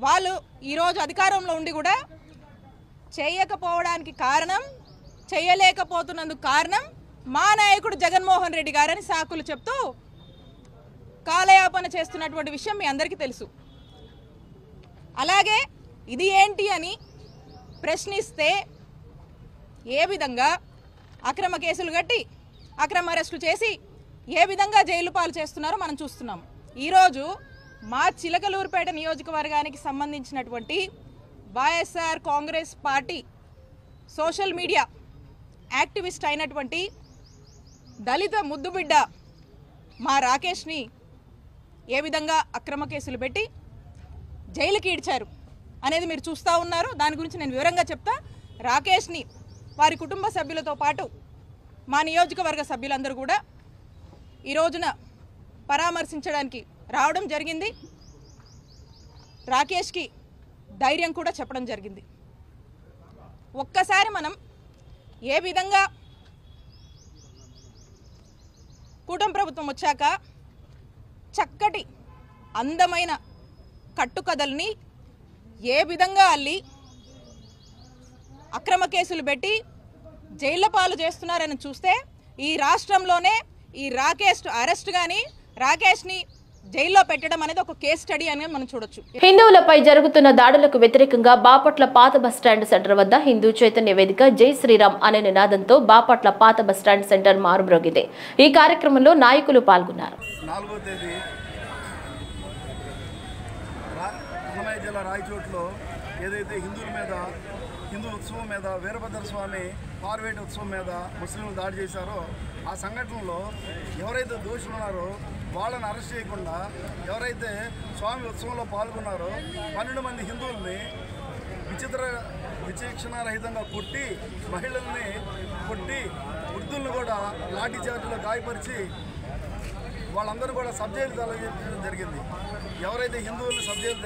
వాళ్ళు ఈరోజు అధికారంలో ఉండి కూడా చేయకపోవడానికి కారణం, చేయలేకపోతున్నందుకు కారణం మా నాయకుడు జగన్మోహన్ రెడ్డి గారని సాకులు చెప్తూ కాలయాపన చేస్తున్నటువంటి విషయం మీ అందరికీ తెలుసు. అలాగే ఇది ఏంటి అని ప్రశ్నిస్తే ఏ విధంగా అక్రమ కేసులు కట్టి అక్రమ అరెస్టులు చేసి ఏ విధంగా జైలు పాలు చేస్తున్నారో మనం చూస్తున్నాం. ఈరోజు మా చిలకలూరుపేట నియోజకవర్గానికి సంబంధించినటువంటి YSR Congress party social media activist అయినటువంటి దళిత ముద్దుబిడ్డ మా రాకేష్ని ఏ విధంగా అక్రమ కేసులు పెట్టి జైలుకి ఈడ్చారు అనేది మీరు చూస్తూ ఉన్నారు. దాని గురించి నేను వివరంగా చెప్తా. రాకేష్ని వారి కుటుంబ సభ్యులతో పాటు మా నియోజకవర్గ సభ్యులందరూ కూడా ఈ రోజున పరామర్శించడానికి రావడం జరిగింది. రాకేష్కి ధైర్యం కూడా చెప్పడం జరిగింది. ఒక్కసారి మనం ఏ విధంగా కూటమి ప్రభుత్వం వచ్చాక చక్కటి అందమైన కట్టుకథల్ని ఏ విధంగా అల్లి అక్రమ కేసులు పెట్టి జైళ్ల పాలు చేస్తున్నారని చూస్తే ఈ రాష్ట్రంలోనే ఈ రాకేష్ అరెస్ట్ కానీ రాకేష్ని జైల్లో పెట్టడం అనేది ఒక కేస్ స్టడీ అనేది మనం చూడొచ్చు. హిందువులపై జరుగుతున్న దాడులకు వ్యతిరేకంగా బాపట్ల పాత బస్టాండ్ సెంటర్ వద్ద హిందూ చైతన్య వేదిక జై శ్రీరామ్ అనే నినాదంతో బాపట్ల పాత బస్టాండ్ సెంటర్ మారుమ్రోగింది. ఈ కార్యక్రమంలో నాయకులు పాల్గొన్నారు. 4వ తేదీ అన్నమయ్య జిల్లా రాయచోట్లో ఏదైతే హిందూ ఉత్సవం మీద వీరభద్ర స్వామి పార్వేట ఉత్సవం మీద ముస్లింలు దాడి చేశారో ఆ సంఘటనలో ఎవరైతే దోషులు ఉన్నారో వాళ్ళని అరెస్ట్ చేయకుండా ఎవరైతే స్వామి ఉత్సవంలో పాల్గొన్నారో 12 మంది హిందువుల్ని విచక్షణారహితంగా కొట్టి మహిళల్ని కొట్టి వృద్ధులను కూడా లాఠీ చార్జీలో గాయపరిచి వాళ్ళందరూ కూడా సబ్ జైలు తరలించడం జరిగింది. ఎవరైతే హిందువులు సబ్ జైలు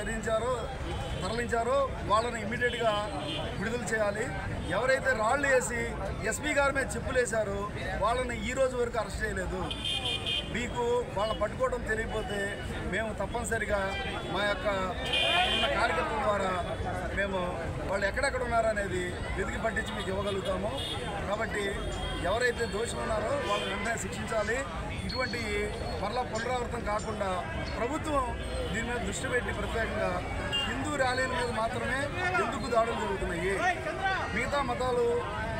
తరలించారో వాళ్ళని ఇమ్మీడియట్గా విడుదల చేయాలి. ఎవరైతే రాళ్ళు వేసి ఎస్పీ గారి మీద చెప్పులు వేశారో వాళ్ళని ఈ రోజు వరకు అరెస్ట్ చేయలేదు. మీకు వాళ్ళని పట్టుకోవడం తెలియకపోతే మేము తప్పనిసరిగా మా యొక్క ఉన్న కార్యకర్తల ద్వారా మేము వాళ్ళు ఎక్కడెక్కడ ఉన్నారనేది వెతికి పట్టించి మీకు ఇవ్వగలుగుతాము. కాబట్టి ఎవరైతే దోషులు ఉన్నారో వాళ్ళని వెంటనే శిక్షించాలి. ఇటువంటి మరలా పునరావృతం కాకుండా ప్రభుత్వం దీని మీద దృష్టి పెట్టి ప్రత్యేకంగా హిందూ ర్యాలీల మీద మాత్రమే ఎందుకు దాడులు జరుగుతున్నాయి, మిగతా మతాలు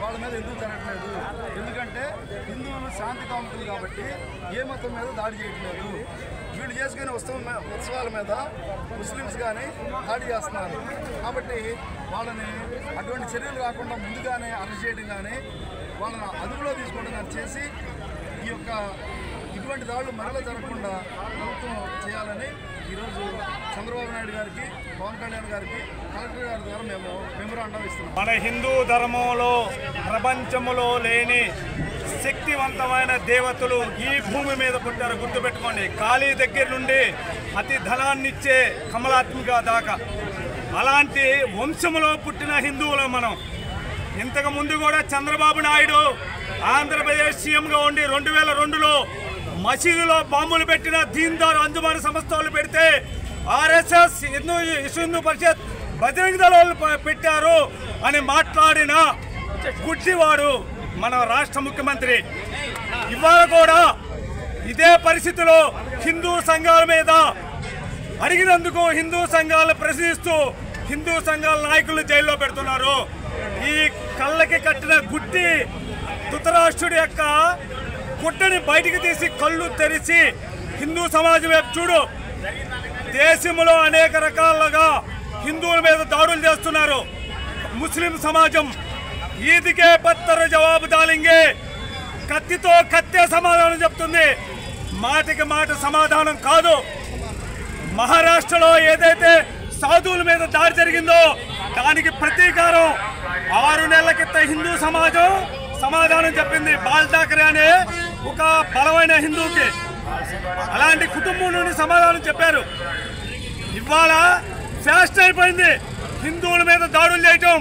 వాళ్ళ మీద ఎందుకు జరగట్లేదు? ఎందుకంటే హిందువులు శాంతి కాముకులు కాబట్టి ఏ మతం మీద దాడి చేయట్లేదు. వీళ్ళు చేసుకునే ఉత్సవాల మీద ముస్లిమ్స్ కానీ దాడి చేస్తున్నారు. కాబట్టి వాళ్ళని అటువంటి చర్యలు రాకుండా ముందుగానే అరెస్ట్ చేయడం కానీ వాళ్ళని అదుపులో తీసుకోవడం కానీ చేసి ఇటువంటి దాడులు మరలా జరగకుండా ప్రభుత్వం చేయాలని ఈరోజు చంద్రబాబు నాయుడు గారికి, పవన్ కళ్యాణ్ గారికి కలెక్టర్ గారి ద్వారా మేము మెమోరాండం ఇస్తున్నాం. మన హిందూ ధర్మంలో ప్రపంచంలో లేని శక్తివంతమైన దేవతలు ఈ భూమి మీద పుట్టారు. గుర్తుపెట్టుకోండి. కాళీ దగ్గర నుండి అతి ధనాన్నిచ్చే కమలాత్మిక దాకా అలాంటి వంశంలో పుట్టిన హిందువులు మనం. ఇంతకు ముందు కూడా చంద్రబాబు నాయుడు ఆంధ్రప్రదేశ్ సీఎంగా ఉండి 2002లో మసీదులో బాంబులు పెట్టిన దీన్దార్ అంజుమాన్ సంస్థ వాళ్ళు పెడితే ఆర్ఎస్ఎస్ హిందూ పరిషత్ బజరంగ దళ వాళ్ళు పెట్టారు అని మాట్లాడిన గుడ్డివాడు మన రాష్ట్ర ముఖ్యమంత్రి. ఇవాళ కూడా ఇదే పరిస్థితిలో హిందూ సంఘాల మీద అడిగినందుకు హిందూ సంఘాలను ప్రశ్నిస్తూ హిందూ సంఘాల నాయకులు జైల్లో పెడుతున్నారు. ఈ కళ్ళకి కట్టిన గుడ్డి ధృతరాష్ట్రుడి యొక్క గుడ్డని బయటికి తీసి కళ్ళు తెరిచి హిందూ సమాజం వైపు చూడు. దేశంలో అనేక రకాలుగా హిందువుల మీద దాడులు చేస్తున్నారు. ముస్లిం సమాజం ఈదికే పత్తర జవాబు దాలింగే, కత్తితో కత్తే సమాధానం చెప్తుంది. మాటకి మాట సమాధానం కాదు. మహారాష్ట్రలో ఏదైతే సాధువుల మీద దాడి జరిగిందో దానికి ప్రతీకారం 6 నెలల క్రితం హిందూ సమాజం సమాధానం చెప్పింది బాల్ ఠాకరే అనే ఒక బలమైన హిందువుకి. అలాంటి కుటుంబం నుండి సమాధానం చెప్పారు. ఇవాళ ఫ్యాస్ట్ అయిపోయింది హిందువుల మీద దాడులు చేయటం.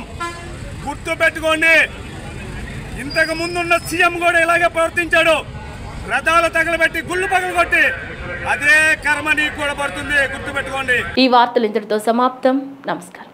గుర్తు పెట్టుకోండి, ఇంతకు ముందున్న సీఎం కూడా ఇలాగే ప్రవర్తించాడు. రథాలు తగలబెట్టి గుళ్ళు పగలగొట్టి అదే కర్మ నీకు కూడా పడుతుంది. గుర్తు పెట్టుకోండి. ఈ వార్తలు ఇంతటితో సమాప్తం. నమస్కారం.